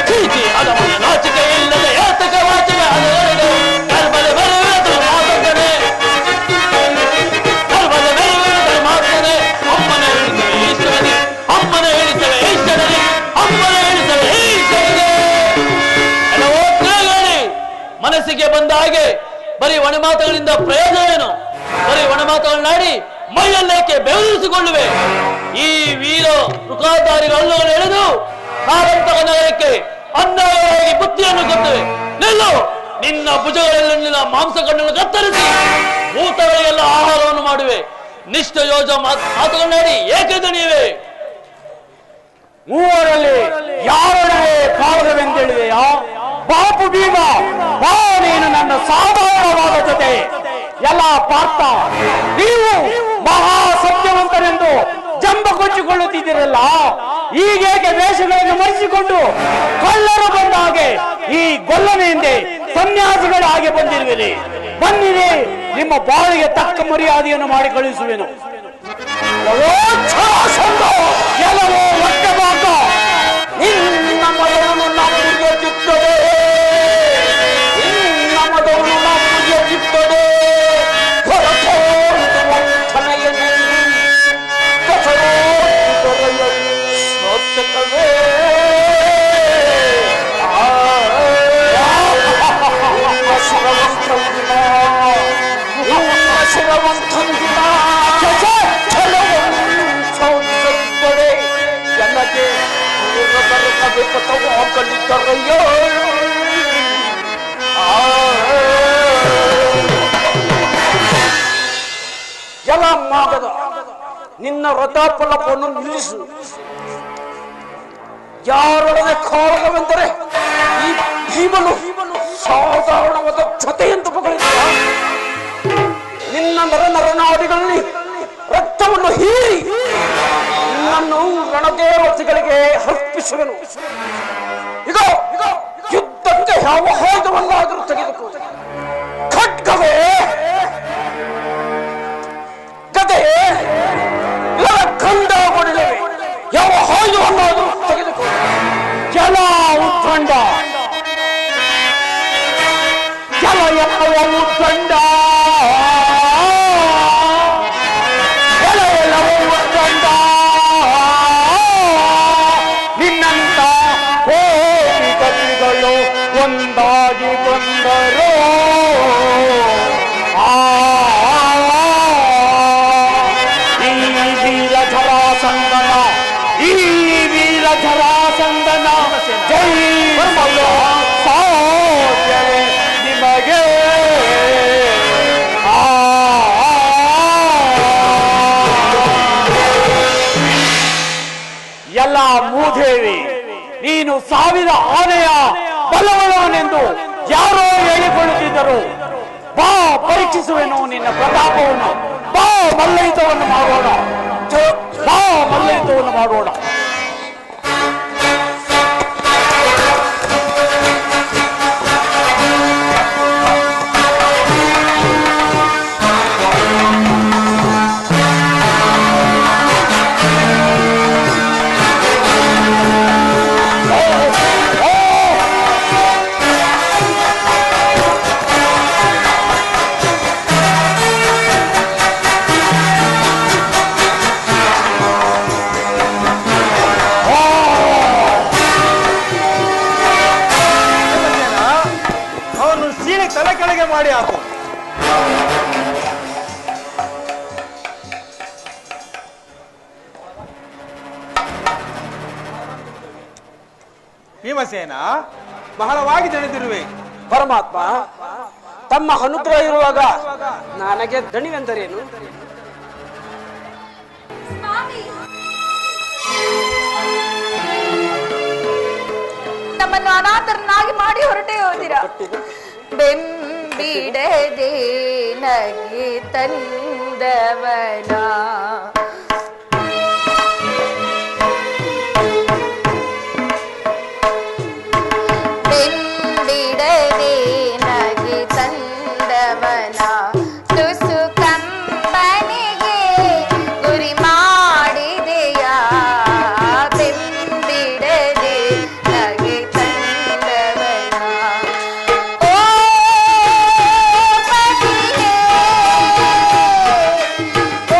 ಚೀಚಿ ಅದ ಮನೆ ನಾಚಿಕೆ ಇಲ್ಲದೆ ಏತಕ್ಕೆ ವಾಚಬೇಡ ಕರ್ಬಲೆ ಬರುವುದು ಮಾತನೆ ಕರ್ಬಲೆ ಬರುವುದು ಮಾತನೆ ಅಮ್ಮನೆ ಹೇಳಿಸವೆ ಈಶ್ವರನಿ ಅಮ್ಮನೆ ಹೇಳಿಸವೆ ಈಶ್ವರನಿ ಅಮ್ಮನೆ ಹೇಳಿಸವೆ ಈಶ್ವರನಿ. ಎಲ್ಲವೋ ಕೇಳಿ, ಮನಸ್ಸಿಗೆ ಬಂದ ಹಾಗೆ ಬರೀ ಒಣಮಾತುಗಳಿಂದ ಪ್ರಯೋಜನವೇನು? ಬರೀ ಒಣಮಾತುಗಳನ್ನಾಡಿ ಮೈಯಲ್ಲೇಕೆ ಬೆವರಿಸಿಕೊಳ್ಳುವೆ? ಈ ವೀರ ರುಕಾಧಾರಿಗಳನ್ನು ಎಳೆದು ನಾವಂತಹ ನಗರಕ್ಕೆ ಅನ್ಯಾಯವಾಗಿ ಬುತ್ತಿಯನ್ನು ಕೊಟ್ಟುವೆ. ನಿಲ್ಲು, ನಿನ್ನ ಭುಜಗಳಲ್ಲಿನ ಮಾಂಸ ಕಣ್ಣನ್ನು ಕತ್ತರಿಸಿ ಭೂತಗಳಿಗೆಲ್ಲ ಆಹಾರವನ್ನು ಮಾಡುವೆ. ನಿಷ್ಠಯೋಜ ಮಾತುಗಳನ್ನಾಡಿ ಏಕೆ ದಣಿಯುವೆ? ಮೂವರಲ್ಲಿ ಯಾರೊಡನೆ ಕಾಳಗವೆಂದೇಳಿದೆಯಾ? ಬಾಪು ಭೀಮ, ಬಾ ನೀನು ನನ್ನ ಸಾಧಾರಣವಾದ ಜೊತೆ. ಎಲ್ಲ ಪಾರ್ಥ, ನೀವು ಮಹಾ ಸತ್ಯವಂತರೆಂದು ಜಂಬ ಕೊಚ್ಚಿಕೊಳ್ಳುತ್ತಿದ್ದೀರಲ್ಲ, ಈಗೇಕೆ ವೇಷಗಳನ್ನು ಮರೆಸಿಕೊಂಡು ಕಳ್ಳರು ಬಂದ ಹಾಗೆ ಈ ಗೊಲ್ಲನೆಯಿಂದೆ ಸನ್ಯಾಸಿಗಳಾಗಿ ಬಂದಿರುವಿರಿ. ಬನ್ನಿರಿ, ನಿಮ್ಮ ಬಾಳಿಗೆ ತಕ್ಕ ಮರ್ಯಾದೆಯನ್ನು ಮಾಡಿ ಕಳಿಸುವೆನು. ಎಲ್ಲವೋ ಒಟ್ಟಬಾಕ ನಿನ್ನ ಮಗಳನ್ನು ನಮಗೆ ಚಿತ್ತದೆ, ನಿನ್ನ ಮಗಳನ್ನು ನಮಗೆ ಚಿತ್ತದೆ. ಸೋತಕವೇ ಶಿರವಂತಂದಿನ ಸೌಂದರ್ಯದೊಡೆ ಜನತೆ ಕಲಿತರಯ್ಯೋ. ಎಲ್ಲ ಮಾಗದ ನಿನ್ನ ರಥಾಪಲಪವನ್ನು ನಿಲ್ಲಿಸು. ಯಾರೊಡನೆ ಕಾಳಗವೆಂದರೆ ಈ ಭೀಮನು ಸಾಧಾರಣವಾದ ಜೊತೆ ಎಂದು ಬಗಳಿಸಿದ. ನಿನ್ನ ನರನಾಡಿಗಳಲ್ಲಿ ರಕ್ತವನ್ನು ಹೀರಿ ನಿನ್ನನ್ನು ರಣದೇವತೆಗಳಿಗೆ ಅರ್ಪಿಸುವೆನು. ಈಗ ಯುದ್ಧಕ್ಕೆ ಯಾವ ಆಯುಧವನ್ನಾದರೂ ತೆಗೆದುಕೋ. ಖಡ್ಗವೇ, ಗದೆ, ಖಂಡಗೊಳ್ಳವೆ, ಯಾವ ಆಯುಧವನ್ನಾದರೂ ತೆಗೆದುಕೋ. ಜಲ ಉತ್ಕಂಡ, ಜಲ ಎನ್ನುವ ಉತ್ಕಂಡ, ಜಲ ಎಲ್ಲವೂ ಉತ್ಕಂಡ. ನಿನ್ನಂತ ಕೋಟಿ ಕವಿಗಳು ಒಂದಾಗಿ ಬಂದರು. ಈ ವೀರ ಜರಾಸಂದನ, ಈ ವೀರ ಜರಾಸಂದನ ಜೈ ಸಾಧ್ಯವೇ ನಿಮಗೆ. ಎಲ್ಲ ಮೂದೇವಿ, ನೀನು ಸಾವಿರ ಆನೆಯ ಬಲವಳವನೆಂದು ಯಾರೋ ಹೇಳಿಕೊಳ್ಳುತ್ತಿದ್ದರು. ಬಾ, ಪರೀಕ್ಷಿಸುವೆನು ನಿನ್ನ ಪ್ರತಾಪವನ್ನು. ಬಾ, ಮಲ್ಲಯುದ್ಧವನ್ನು ಮಾಡೋಣ. ಬಾ, ಮಲ್ಲಯುದ್ಧವನ್ನು ಮಾಡೋಣ. ಅವನು ಸೀಳೆ ತಲೆ ಕೆಳಗೆ ಮಾಡಿ ಹಾಕು. ಭೀಮಸೇನ, ಬಹಳವಾಗಿ ತಿಳಿದಿರುವೆ. ಪರಮಾತ್ಮ, ತಮ್ಮ ಅನುಗ್ರಹ ಇರುವಾಗ ನನಗೆ ದಣಿವೆಂದರೇನು? ನಮ್ಮನ್ನು ಅನಾಥರನ್ನಾಗಿ ಮಾಡಿ ಹೊರಟೇ ಹೋದಿರ. ಬೆಂಬಿಡದೆ ನಗೆ ತಂದವನ ಬೆಂಬಿಡದೆ ನಗೆ ತಂದವನ ತುಸು ಕಂಬನಿಗೆ ಗುರಿ ಮಾಡಿದೆಯ. ಬೆಂಬಿಡದೆ ನಗೆ ತಂದವನ ಓ ಪತಿಯೇ,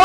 ಓ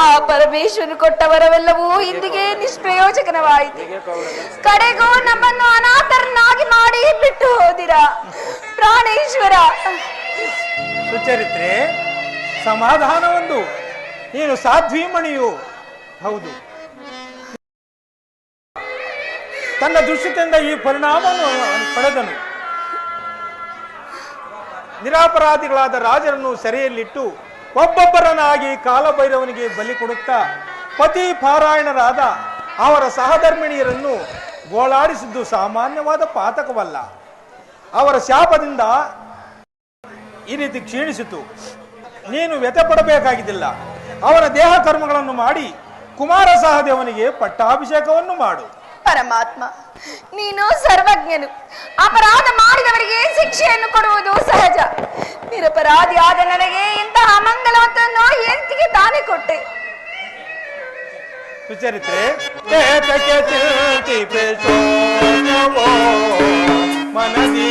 ಆ ಪರಮೇಶ್ವರನು ಕೊಟ್ಟ ವರವೆಲ್ಲವೂ ಇಂದಿಗೆ ನಿಷ್ಪ್ರಯೋಜಕವಾಯಿತು. ಕಡೆಗೂ ನಮ್ಮನ್ನು ಅನಾಥರನ್ನಾಗಿ ಮಾಡಿ ಬಿಟ್ಟು ಹೋದಿರ ಪ್ರಾಣೇಶ್ವರ. ಸುಚರಿತ್ರೆ, ಸಮಾಧಾನ ಒಂದು. ನೀನು ಸಾಧ್ವೀಮಣಿಯು ಹೌದು. ತನ್ನ ದುಷ್ಟತೆಯಿಂದ ಈ ಪರಿಣಾಮವನ್ನು ಪಡೆದನು. ನಿರಪರಾಧಿಗಳಾದ ರಾಜರನ್ನು ಸೆರೆಯಲ್ಲಿಟ್ಟು ಒಬ್ಬೊಬ್ಬರನ್ನಾಗಿ ಕಾಲಭೈರವನಿಗೆ ಬಲಿ ಕೊಡುತ್ತಾ ಪತಿ ಪಾರಾಯಣರಾದ ಅವರ ಸಹಧರ್ಮಿಣಿಯರನ್ನು ಗೋಳಾಡಿಸಿದ್ದು ಸಾಮಾನ್ಯವಾದ ಪಾತಕವಲ್ಲ. ಅವರ ಶಾಪದಿಂದ ಈ ರೀತಿ ಕ್ಷೀಣಿಸಿತು. ನೀನು ವ್ಯಥೆ ಪಡಬೇಕಾಗಿದ್ದಿಲ್ಲ. ಅವನ ದೇಹ ಕರ್ಮಗಳನ್ನು ಮಾಡಿ ಕುಮಾರ ಸಹದೇವನಿಗೆ ಪಟ್ಟಾಭಿಷೇಕವನ್ನು ಮಾಡು. ಪರಮಾತ್ಮ, ನೀನು ಸರ್ವಜ್ಞನು. ಅಪರಾಧ ಮಾಡಿದವರಿಗೆ ಶಿಕ್ಷೆಯನ್ನು ಕೊಡುವುದು ಸಹಜ. ನಿರಪರಾಧಿ ಆದ ನನಗೆ ಇಂತಹ ಮಂಗಲವತ್ತನ್ನು ಹೆಂಡತಿಗೆ ತಾನೇ ಕೊಟ್ಟೆ. ಸುಚರಿತ್ರೆ, ಮನದಿ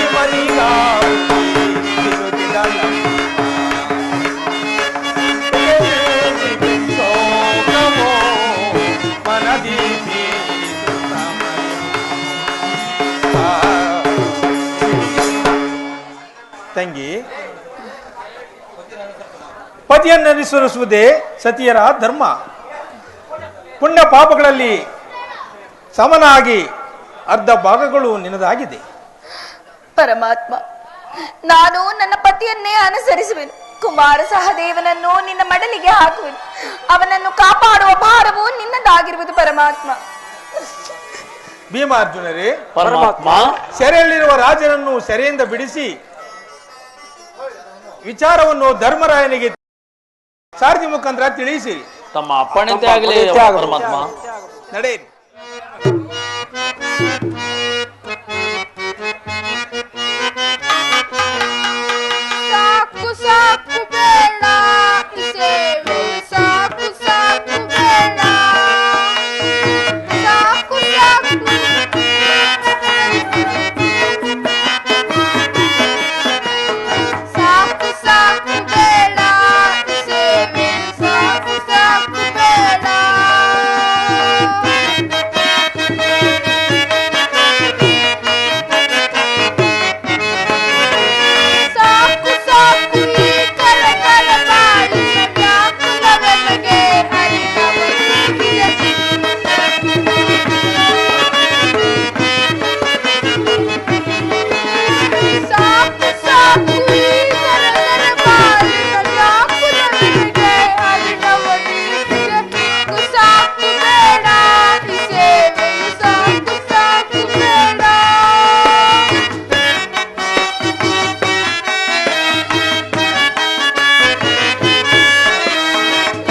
ಮಾಡಿದ ಪತಿಯೋ ತಂಗಿ, ಪತಿಯನ್ನನುಸರಿಸುವುದೇ ಸತಿಯರ ಧರ್ಮ. ಪುಣ್ಯ ಪಾಪಗಳಲ್ಲಿ ಸಮನಾಗಿ ಅರ್ಧ ಭಾಗಗಳು ನಿನ್ನದಾಗಿದೆ. ಪರಮಾತ್ಮ, ನಾನು ನನ್ನ ಪತಿಯನ್ನೇ ಅನುಸರಿಸುವೆನು. ಕುಮಾರ ಸಹದೇವನನ್ನು ನಿನ್ನ ಮಡಲಿಗೆ ಹಾಕುವೆನು. ಅವನನ್ನು ಕಾಪಾಡುವ ಭಾರವು ನಿನ್ನದಾಗಿರುವುದು ಪರಮಾತ್ಮ. ಭೀಮಾರ್ಜುನರೇ, ಪರಮಾತ್ಮ, ಸೆರೆಯಲ್ಲಿರುವ ರಾಜನನ್ನು ಸೆರೆಯಿಂದ ಬಿಡಿಸಿ ವಿಚಾರವನ್ನು ಧರ್ಮರಾಯನಿಗೆ ಸಾರಥಿ ಮುಖಾಂತರ ತಿಳಿಸಿ. ತಮ್ಮ ಅಪ್ಪಣೆತೆ ಆಗಲಿ ಪರಮಾತ್ಮ. ನಡೆಯಿರಿ. ಸಾಕು ಸಾಕು ಬೇಡ ಸೇವೆ, ಸಾಕು ಸಾಕು ಬೇಡ, ಸಾಕು ಸಾಕು, ಸಾಕು ಸಾಕು ಬೇಡ ಸೇವೆ, ಸಾಕು ಸಾಕು ಬೇಡ. ಸಾಕು ಸಾಕು ಈ ಕರಕರ ಬಾಳಿನ ವ್ಯಾಕುಲವೆನಗೆ ಅರಿತವನಿಗಿದೆ. ಸಾಕು ಸಾಕು ಈ ಕರಕರ ಬಾಳಿನ ವ್ಯಾಕುಲವೆನಗೆ ಅರಿತವನಿಗಿದೆ. ಸಾಕು ಬೇಡ ಈ ಸೇವೆಯು, ಸಾಕು ಸಾಕು ಬೇಡ.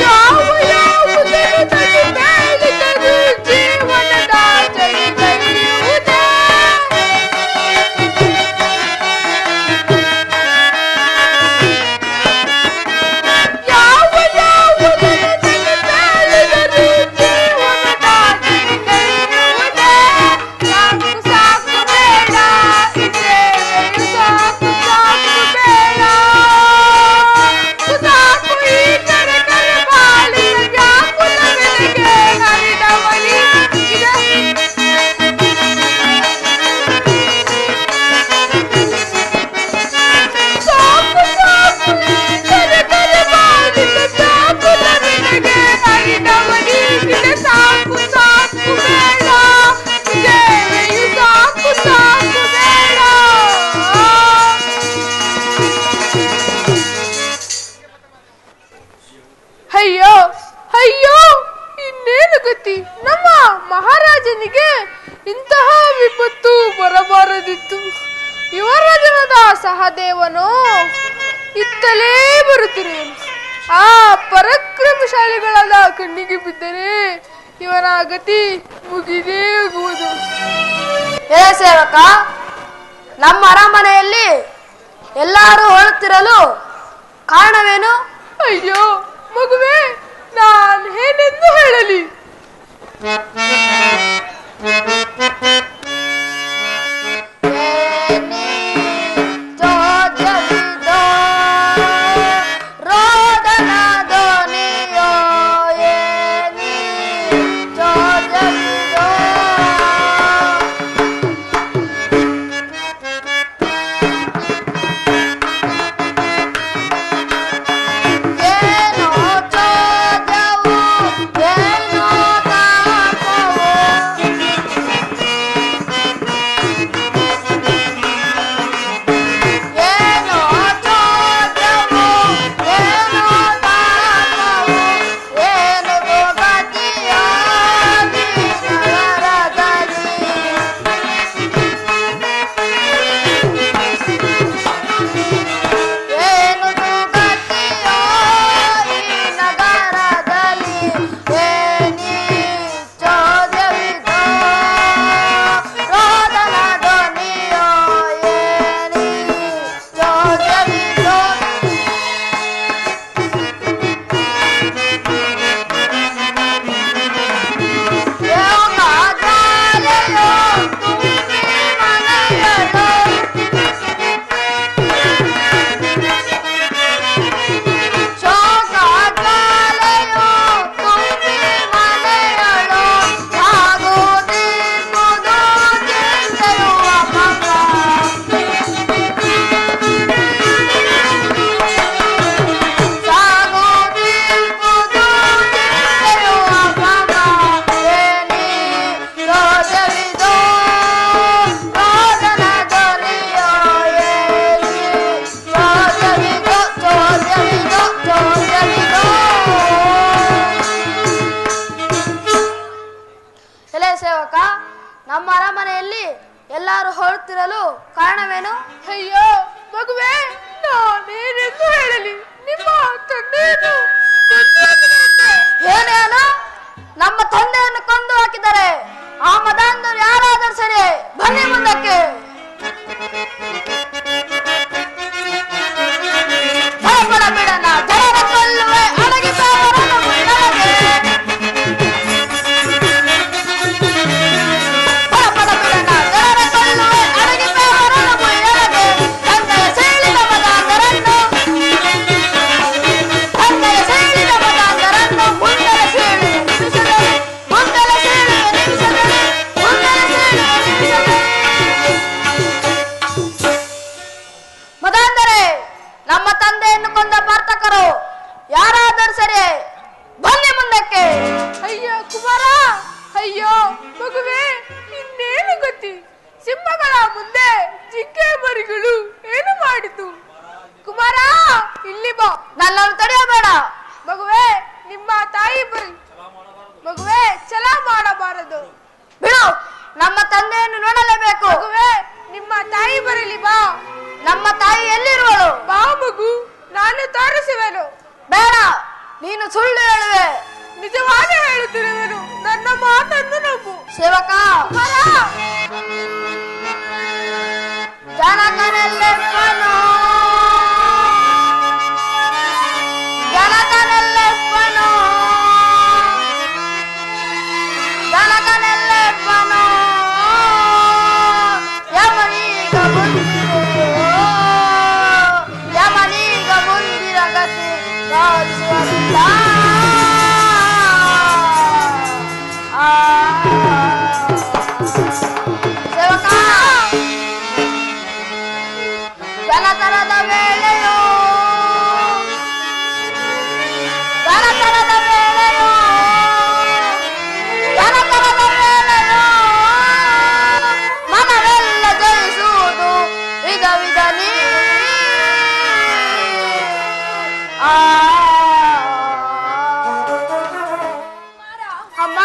ಯಾವ ಯಾವುದನ್ನು ತಲೆ ಬೇಡಿದರೂ ಜೀವನದ ಜಯಿಗಳಿರುವುದೇ. ಯಾವ ಯಾವುದನ್ನು ತಲೆ ಬೇಡಿದರೂ ಜೀವನದ ಜಯಿಗಳಿರುವುದೇ. ಸಾಕು ಸಾಕು ಬೇಡ ಈ ಸೇವೆಯು, ಸಾಕು ಸಾಕು ಬೇಡ. ಸಾಕು ಈ ಕರಕರ ಬಾಳಿನ ವ್ಯಾಕುಲವೆನಗೆ ಹರಿದವನಿಗಿದೆ. ಸಾಕು ಸಾಕು ಈ ಕರಕರ ಬಾಳಿನ ವ್ಯಾಕುಲವೆನಗೆ ಹರಿದವನಿಗಿದೆ. ಸಾಕು ಸಾಕು ಬೇಡ ಸೇವೆಯು, ಸಾಕು ಸಾಕು ಬೇಡ. ಅಯ್ಯೋ ಅಯ್ಯೋ, ಇನ್ನೇನು ಗತಿ? ನಮ್ಮ ಮಹಾರಾಜನಿಗೆ ಇಂತಹ ವಿಪತ್ತು ಬರಬಾರದಿತ್ತು. ಯುವರಾಜನಾದ ಸಹದೇವನು ಇತ್ತಲೇ ಬರುತ್ತಿರುವನು. ಆ ಪರಾಕ್ರಮಶಾಲಿಗಳಾದ ಕಣ್ಣಿಗೆ ಬಿದ್ದರೆ ಇವನ ಗತಿ ಮುಗಿದೇ ಹೋಗುವುದು. ಹೇ ಸೇವಕ, ನಮ್ಮ ಅರಮನೆಯಲ್ಲಿ ಎಲ್ಲರೂ ಹೊರಡುತ್ತಿರಲು ಕಾರಣವೇನು? ಅಯ್ಯೋ ಮಗುವೆ, ನಾನು ಏನೆಂದು ಹೇಳಲಿ? ನಮ್ಮ ಅರಮನೆಯಲ್ಲಿ ಎಲ್ಲರೂ ಹೊರಡುತ್ತಿರಲು ಕಾರಣವೇನು? ಅಯ್ಯೋ ಮಗುವೆ, ನಾನೇನೆಂದು ಹೇಳಲಿ? ನಿಮ್ಮ ತಂದೆಯನ್ನು ಏನೇನು? ನಮ್ಮ ತಂದೆಯನ್ನು ಕೊಂದು ಹಾಕಿದ್ದಾರೆ. ಆ ಮದಾಂಧರು ಯಾರಾದರೂ ಸರಿ, ಬನ್ನಿ ಮುಂದಕ್ಕೆ. ಭಯಪಡ ಬಿಡಣ, ಜನರ ಕೊಲ್ಲುವೆ, ಅಡಗಿ ಸಾವರನ ಮುನ್ನಡೆಗೆ. ಭಯಪಡ ಬಿಡಣ, ಜನರ ಕೊಲ್ಲುವೆ, ಅಡಗಿ ಸಾವರನ ಮುನ್ನಡೆಗೆ. ತಂದೆಯ ಸೀಳಿದ ಮದಾಂಧರನ್ನು, ತಂದೆಯ ಸೀಳಿದ ಮದಾಂಧರನ್ನು ಮುಂದಲ ಸೀಳಿ ನಿಮಿಷದಲ್ಲಿ, ಮುಂದಲ ಸೀಳಿ ನಿಮಿಷದಲ್ಲಿ, ಮುಂದಲ ಸೀಳಿ ನಿಮಿಷದಲ್ಲಿ. ಮದಾಂಧರೇ, ನಮ್ಮ ತಂದೆಯನ್ನು ಕೊಂದ ಪಾರ್ತಕರು ಯಾರಾದರೂ ಸರಿ, ಬನ್ನಿ ಮುಂದಕ್ಕೆ. ಅಯ್ಯೋ ಕುಮಾರ, ಅಯ್ಯೋ ಮಗುವೆ, ಇನ್ನೇನು ಗತಿ? ಸಿಂಹಗಳ ಮುಂದೆ ಜಿಂಕೆ ಮರಿಗಳು ಏನು ಮಾಡಿತು? ಕುಮಾರ, ಇಲ್ಲಿ ಬಾ. ನನ್ನನ್ನು ತಡೆಯಬೇಡ ಮಗುವೆ, ನಿಮ್ಮ ತಾಯಿ ಬರಿ. ಮಗುವೆ, ಛಲ ಮಾಡಬಾರದು. ಬಿಡು, ನಮ್ಮ ತಂದೆಯನ್ನು ನೋಡಲೇಬೇಕು. ಮಗುವೆ, ನಿಮ್ಮ ತಾಯಿ ಬರಲಿ, ಬಾ. ನಮ್ಮ ತಾಯಿ ಎಲ್ಲಿರುವಳು? ಬಾ ಮಗು, ನಾನು ತೋರಿಸುವೆನು. ಬೇಡ, ನೀನು ಸುಳ್ಳು ಹೇಳುವೆ. ನಿಜವಾಗಿ ಹೇಳುತ್ತಿರುವೆನು, ನನ್ನ ಮಾತನ್ನು ನಂಬು. ಸೇವಕ, ಕುಮಾರ, ಜನಕನೆಲ್ಲೆಪ್ಪನು, ಜನಕನೆಲ್ಲೆಪ್ಪನು, ಜನಕನೆಲ್ಲೆಪ್ಪನು, ಯಮನೀಗ ಮುಂದಿರೆಯೋ, ಯಮನೀಗ ಮುಂದಿರ ಗತಿ ರಾಜಿಸುವರಿಲ್ಲ. ಸೇವಕ, ಜನತರದ ವೇಳೆಯೋ, ಜನತರದ ವೇಳೆಯೋ, ಜನತರದ ವೇಳೆಯೋ, ಮನವೆಲ್ಲ ಜಯಿಸುವುದು ವಿಧ ವಿಧಲಿ. ಅಮ್ಮ,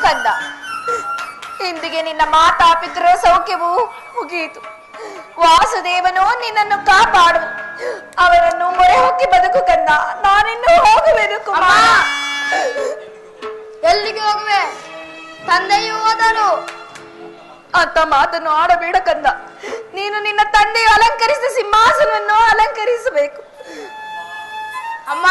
ಕಂದ, ಇಂದಿಗೆ ನಿನ್ನ ಮಾತಾ ಪಿತೃ ಸೌಖ್ಯವು ಮುಗಿಯಿತು. ವಾಸುದೇವನು ನಿನ್ನನ್ನು ಕಾಪಾಡು. ಅವರನ್ನು ಮೊರೆ ಹೊಕ್ಕಿ ಬದುಕು ಕಂದ. ನಾನಿನ್ನು ಹೋಗುವೆನು ಕುಮಾರ. ಎಲ್ಲಿಗೆ ಹೋಗುವೆ? ತಂದೆಯು ಹೋದರು. ಅಂತ ಮಾತನ್ನು ಆಡಬೇಡ ಕಂದ. ನೀನು ನಿನ್ನ ತಂದೆಯು ಅಲಂಕರಿಸಿದ ಸಿಂಹಾಸನವನ್ನು ಅಲಂಕರಿಸಬೇಕು. ಅಮ್ಮ,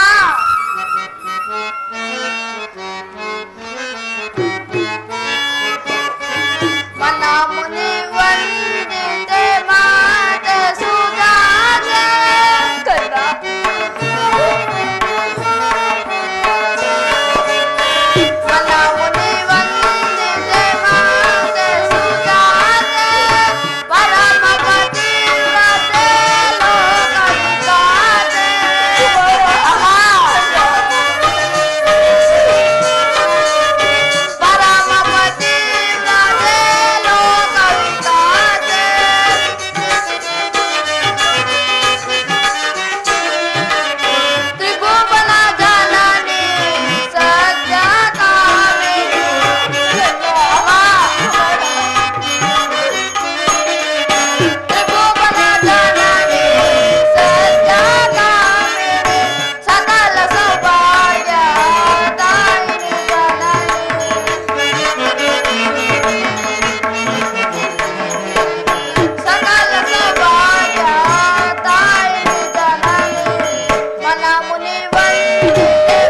ಮನ ಮುನಿ ವಂದಿತೆ ಮಾತೆ ಸುಜಾತೆ ಕಂದ, ಮನ ಮುನಿ ವಂದಿತೆ ಮಾತೆ ಸುಜಾತೆ ಪರಮ ಪತಿವ್ರತೆ ಲೋಕವಿದಾತೆ. ಪರಮ ಪತಿವ್ರತೆ ಲೋಕವಿದಾತೆ. ತ್ರಿಭುವನ ಜನನಿ ಸತ್ಯ ಕಾಮಿನಿ. ತ್ರಿಭುವನ ಜನನಿ ಸತ್ಯ ಕಾಮಿನಿ ಸಕಲ ಸೌಭಾಗ್ಯ ದಾಯಿನಿ ಸಕಲ ಸೌಭಾಗ್ಯ ದಾಯಿನಿ ಜನನಿ ಮನ ಮುನಿ ವಂದಿತೆ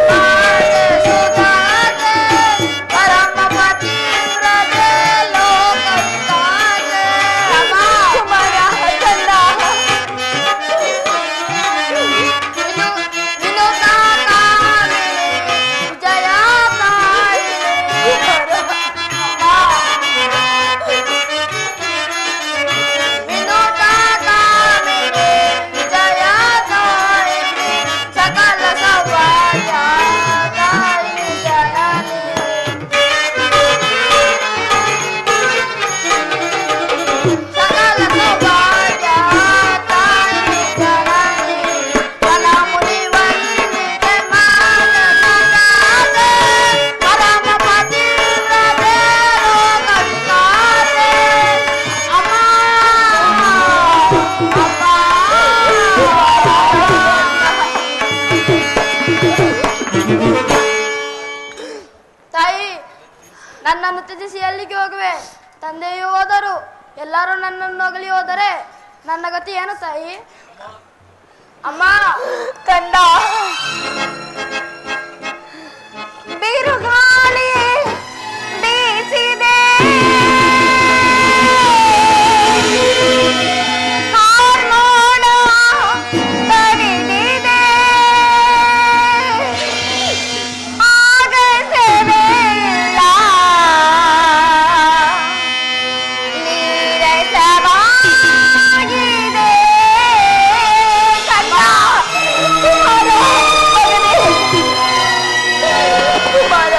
ಮಾತೆ ಸುಜಾತೆ ಪರಮ ಪತಿವ್ರತೆ ಲೋಕವಿದಾತೆ. ಕುಮಾರ ಕಂದ, ವಿನುತ ಕಾಮಿನಿ ಜಯ ತಾಯಿನಿ. ವಿನುತ ಕಾಮಿನಿ ಜಯ ತಾಯಿನಿ ಸಕಲ ಸೌಭಾಗ್ಯ ದಾಯಿನಿ ಜನನಿ. ಸಕಲ ಸೌಭಾಗ್ಯ ದಾಯಿನಿ ಜನನಿ ಮನ ಮುನಿ ವಂದಿತೆ ಮಾತೆ ಸುಜಾತೆ ಪರಮ ಪತಿವ್ರತೆ ಲೋಕವಿದಾತೆ. ಅಮ್ಮ, ತಾಯಿ, ನನ್ನನ್ನು ತ್ಯಜಿಸಿ ಎಲ್ಲಿಗೆ ಹೋಗುವೆ? ತಂದೆಯು ಹೋದರು. ಎಲ್ಲರೂ ನನ್ನನ್ನು ಹೊಗಳಿ ಹೋದರೆ ನನ್ನ ಗತಿ ಏನು ತಾಯಿ? ಅಮ್ಮ, ಕಂದ, ಬಿರುಗಾಳಿ ಬೀಸಿದೆ, ಕಾರ್ಮೋಡ ಬಡಿದಿದೆ, ಆಗಸವಿಲ್ಲ ನೀರಸವಾಗಿದೆ. ಕಂದ, ಕುಮಾರ, ಮಗನೇ, ಕುಮಾರ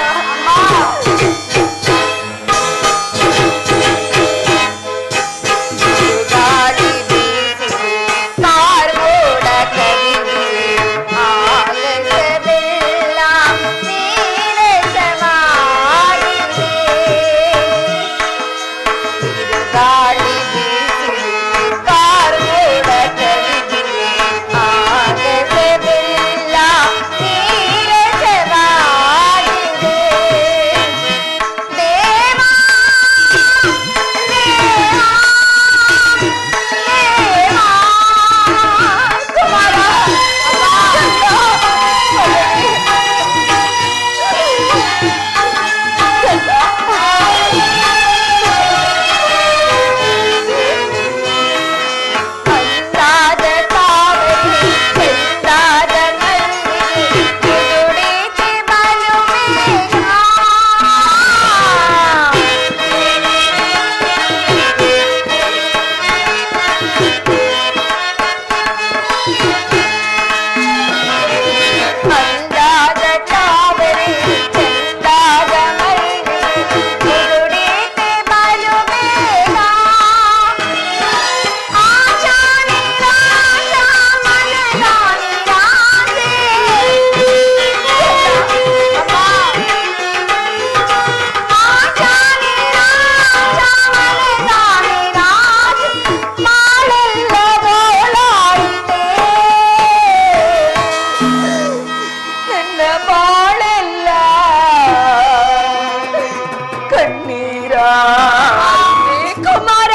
ಕುಮಾರ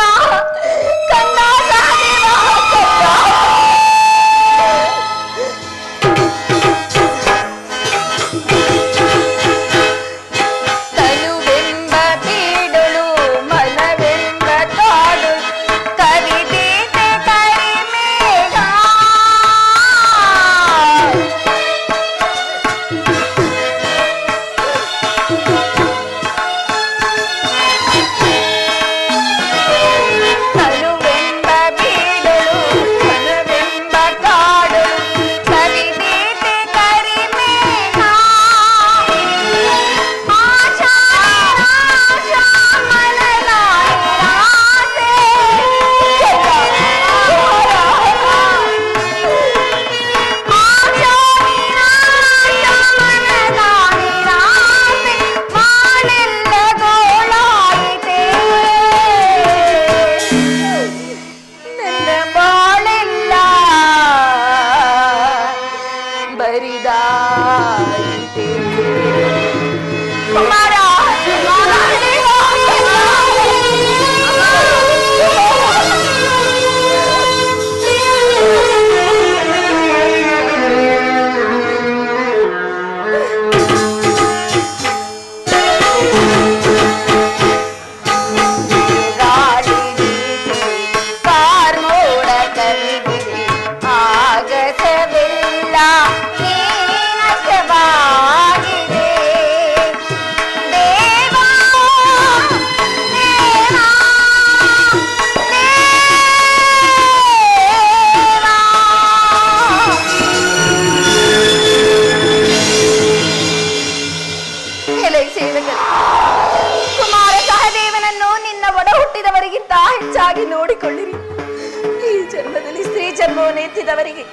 ಕಂದ ಸಹದೇವ ತನುವೆಂಬ ಬೀಡಲು ಮನವೆಂಬ ಕಾಡು ಕವಿದೀತೆ ಕರಿಮೇಘ ತನುವೆಂಬ ಬೀಡಲು ಮನವೆಂಬ ಕಾಡು ಕವಿದೀತೆ ಕರಿಮೇಘ ನನ್ನ ಬಾಳೆಲ್ಲ ಬರಿದಾಯಿತೆ ಕುಮಾರ ಗಾಳಿ ಬೀಸಿ ಕಾರ್ಮೋಡ ಕವಿದಿದೆ ಆಗಸವೆಲ್ಲ ನೀನಸವಾಗಿದೆ ದೇವಾ ದೇವಾ ಎಲೆ ಸೇವಕರೇ, ಕುಮಾರ ಸಹದೇವನನ್ನು ನಿನ್ನ ಒಡ ಹುಟ್ಟಿದವರಿಗಿಂತ ಹೆಚ್ಚಾಗಿ ನೋಡಿಕೊಳ್ಳಿರಿ. ಈ ಜನ್ಮದಲ್ಲಿ ಸ್ತ್ರೀ ಜನ್ಮವನ್ನೆತ್ತಿದವರಿಗೆ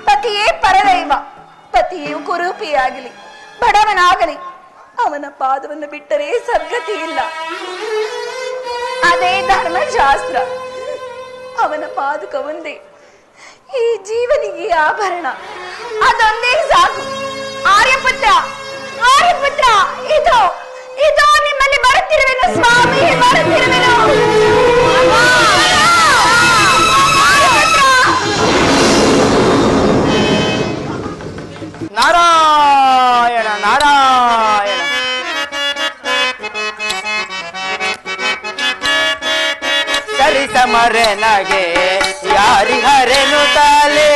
ಪತಿಯೇ ಪರದೈವ. ಪತಿಯು ಕುರೂಪಿಯಾಗಲಿ ಬಡವನಾಗಲಿ ಅವನ ಪಾದವನ್ನು ಬಿಟ್ಟರೆ ಸದ್ಗತಿ ಇಲ್ಲ. ಅದೇ ಧರ್ಮಶಾಸ್ತ್ರ. ಅವನ ಪಾದುಕ ಒಂದೇ ಈ ಜೀವನಿಗೆ ಆಭರಣ. ಅದೊಂದೇ ಸಾಕು. ಆರ್ಯಪುತ್ರ ಆರ್ಯಪುತ್ರ, ಇದು ಇದು ನಿಮ್ಮಲ್ಲಿ ಬರುತ್ತಿರುವೆನು ಸ್ವಾಮಿ, ಬರುತ್ತಿರುವೆನು. ನಾರಾಯಣ ನಾರಾಯಣ. ಸರಿಸಮರನಗೆ ಯಾರಿಹರೆನು ತಾಲೆ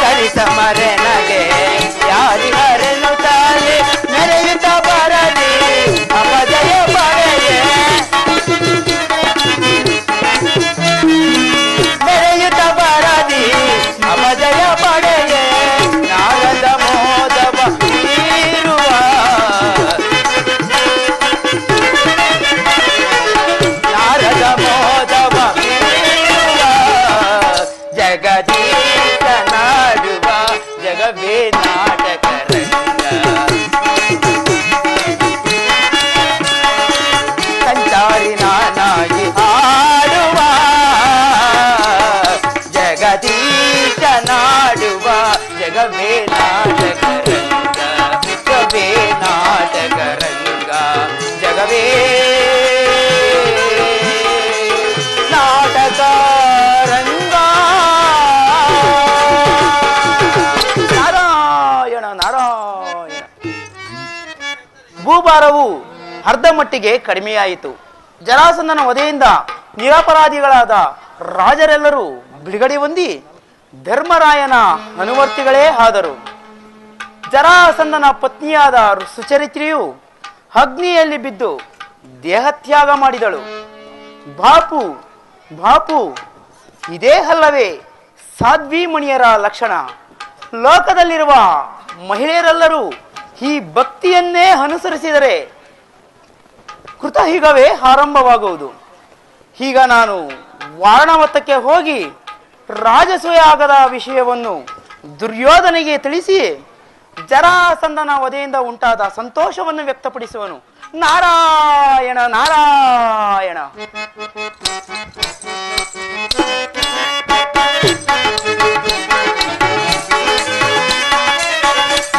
ಸರಿಸಮರನಗೆ ಯಾರಿಹರೆನು ತಾಲೆ ಮೆರೆಯುತ್ತ ಬರಲಿ ಅಪಜಯ ಪಡೆಯೇ ಮೆರೆಯುತ್ತ ಬರಲಿ ಅಪಜಯ ಪಡೆಯೇ ನಾರದ ಮೋದವ ಇರುವ ನಾರದ ಮೋದವ ಇರುವ ಜಗದೀಶ ನಾಡುವ ಜಗವೇ ನಾಟಕ ರಂಗ ಸಂಚಾರಿ ನಾನಾಗಿ ಹಾಡುವ ಜಗದೀಶ ನಾಡುವ ಜಗವೇ ನಾಟಕ ರಂಗ ಜಗವೇ ನಾಟಕ ರಂಗ ಜಗವೇ ನಾಟಕ ರಂಗ. ನಾರಾಯಣ ನಾರಾಯಣ. ಭೂಭಾರವು ಅರ್ಧ ಮಟ್ಟಿಗೆ ಕಡಿಮೆಯಾಯಿತು. ಜರಾಸಂಧನ ವಧೆಯಿಂದ ನಿರಪರಾಧಿಗಳಾದ ರಾಜರೆಲ್ಲರೂ ಬಿಡುಗಡೆ ಹೊಂದಿ ಧರ್ಮರಾಯನ ಅನುವರ್ತಿಗಳೇ ಆದರು. ಜರಾಸಂಧನ ಪತ್ನಿಯಾದ ಸುಚರಿತ್ರೆಯು ಅಗ್ನಿಯಲ್ಲಿ ಬಿದ್ದು ದೇಹತ್ಯಾಗ ಮಾಡಿದಳು. ಬಾಪು ಬಾಪು, ಇದೇ ಅಲ್ಲವೇ ಸಾಧ್ವಿ ಮಣಿಯರ ಲಕ್ಷಣ? ಲೋಕದಲ್ಲಿರುವ ಮಹಿಳೆಯರೆಲ್ಲರೂ ಈ ಭಕ್ತಿಯನ್ನೇ ಅನುಸರಿಸಿದರೆ ಕೃತಯುಗವೇ ಆರಂಭವಾಗುವುದು. ಈಗ ನಾನು ವಾರಣಾವತಕ್ಕೆ ಹೋಗಿ ರಾಜಸೂಯಾಗದ ವಿಷಯವನ್ನು ದುರ್ಯೋಧನಿಗೆ ತಿಳಿಸಿ ಜರಾಸಂಧನ ವಧೆಯಿಂದ ಉಂಟಾದ ಸಂತೋಷವನ್ನು ವ್ಯಕ್ತಪಡಿಸುವನು. ನಾರಾಯಣ ನಾರಾಯಣ.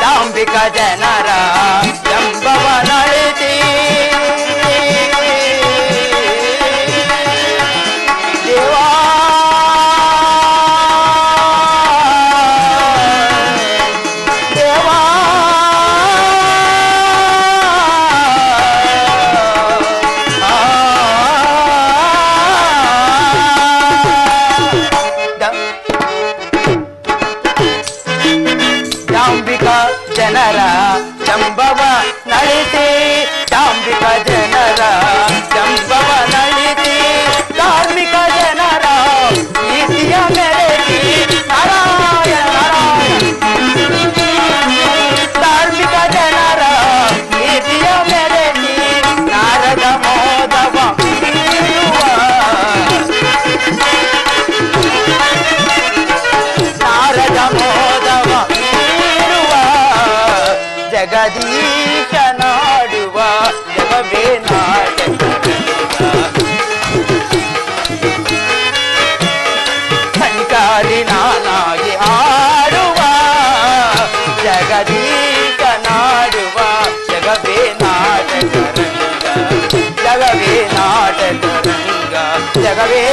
ದಾಂಬೆ ದಾರ್ಮಿಕ ಜನರ ಎಂಬವನಳಿತಿ ದೇವಾ ದೇವಾ ದಾಂಬಿಕ ಜನರ ಚಂಬವ ನಳಿತಿ ದಾಂಬಿಕ ಜನರ ಚಂಬವ ನಳಿತಿ ಧಾರ್ಮಿಕ ಜನರ ನೀತಿಯ ಮೆರೆತಿ ನಾರಾಯಣ ಧಾರ್ಮಿಕ ಜನರ ನೀತಿಯ ಮೆರೆತಿ ನಾರದ ಮೋದವ ಬೀರುವ ನಾರದ ಮೋದವ ಬೀರುವ ಜಗದೀಶ ನಾಡುವ ಜಗವೇ ಸಂಚಾರಿ ನಾನಾಗಿ ಆಡುವ ಜಗದೀಶ ನಾಡುವ ಜಗವೇ ನಾಟಕ ರಂಗ ಜಗವೇ ನಾಟಕ ರಂಗ ಜಗವೇ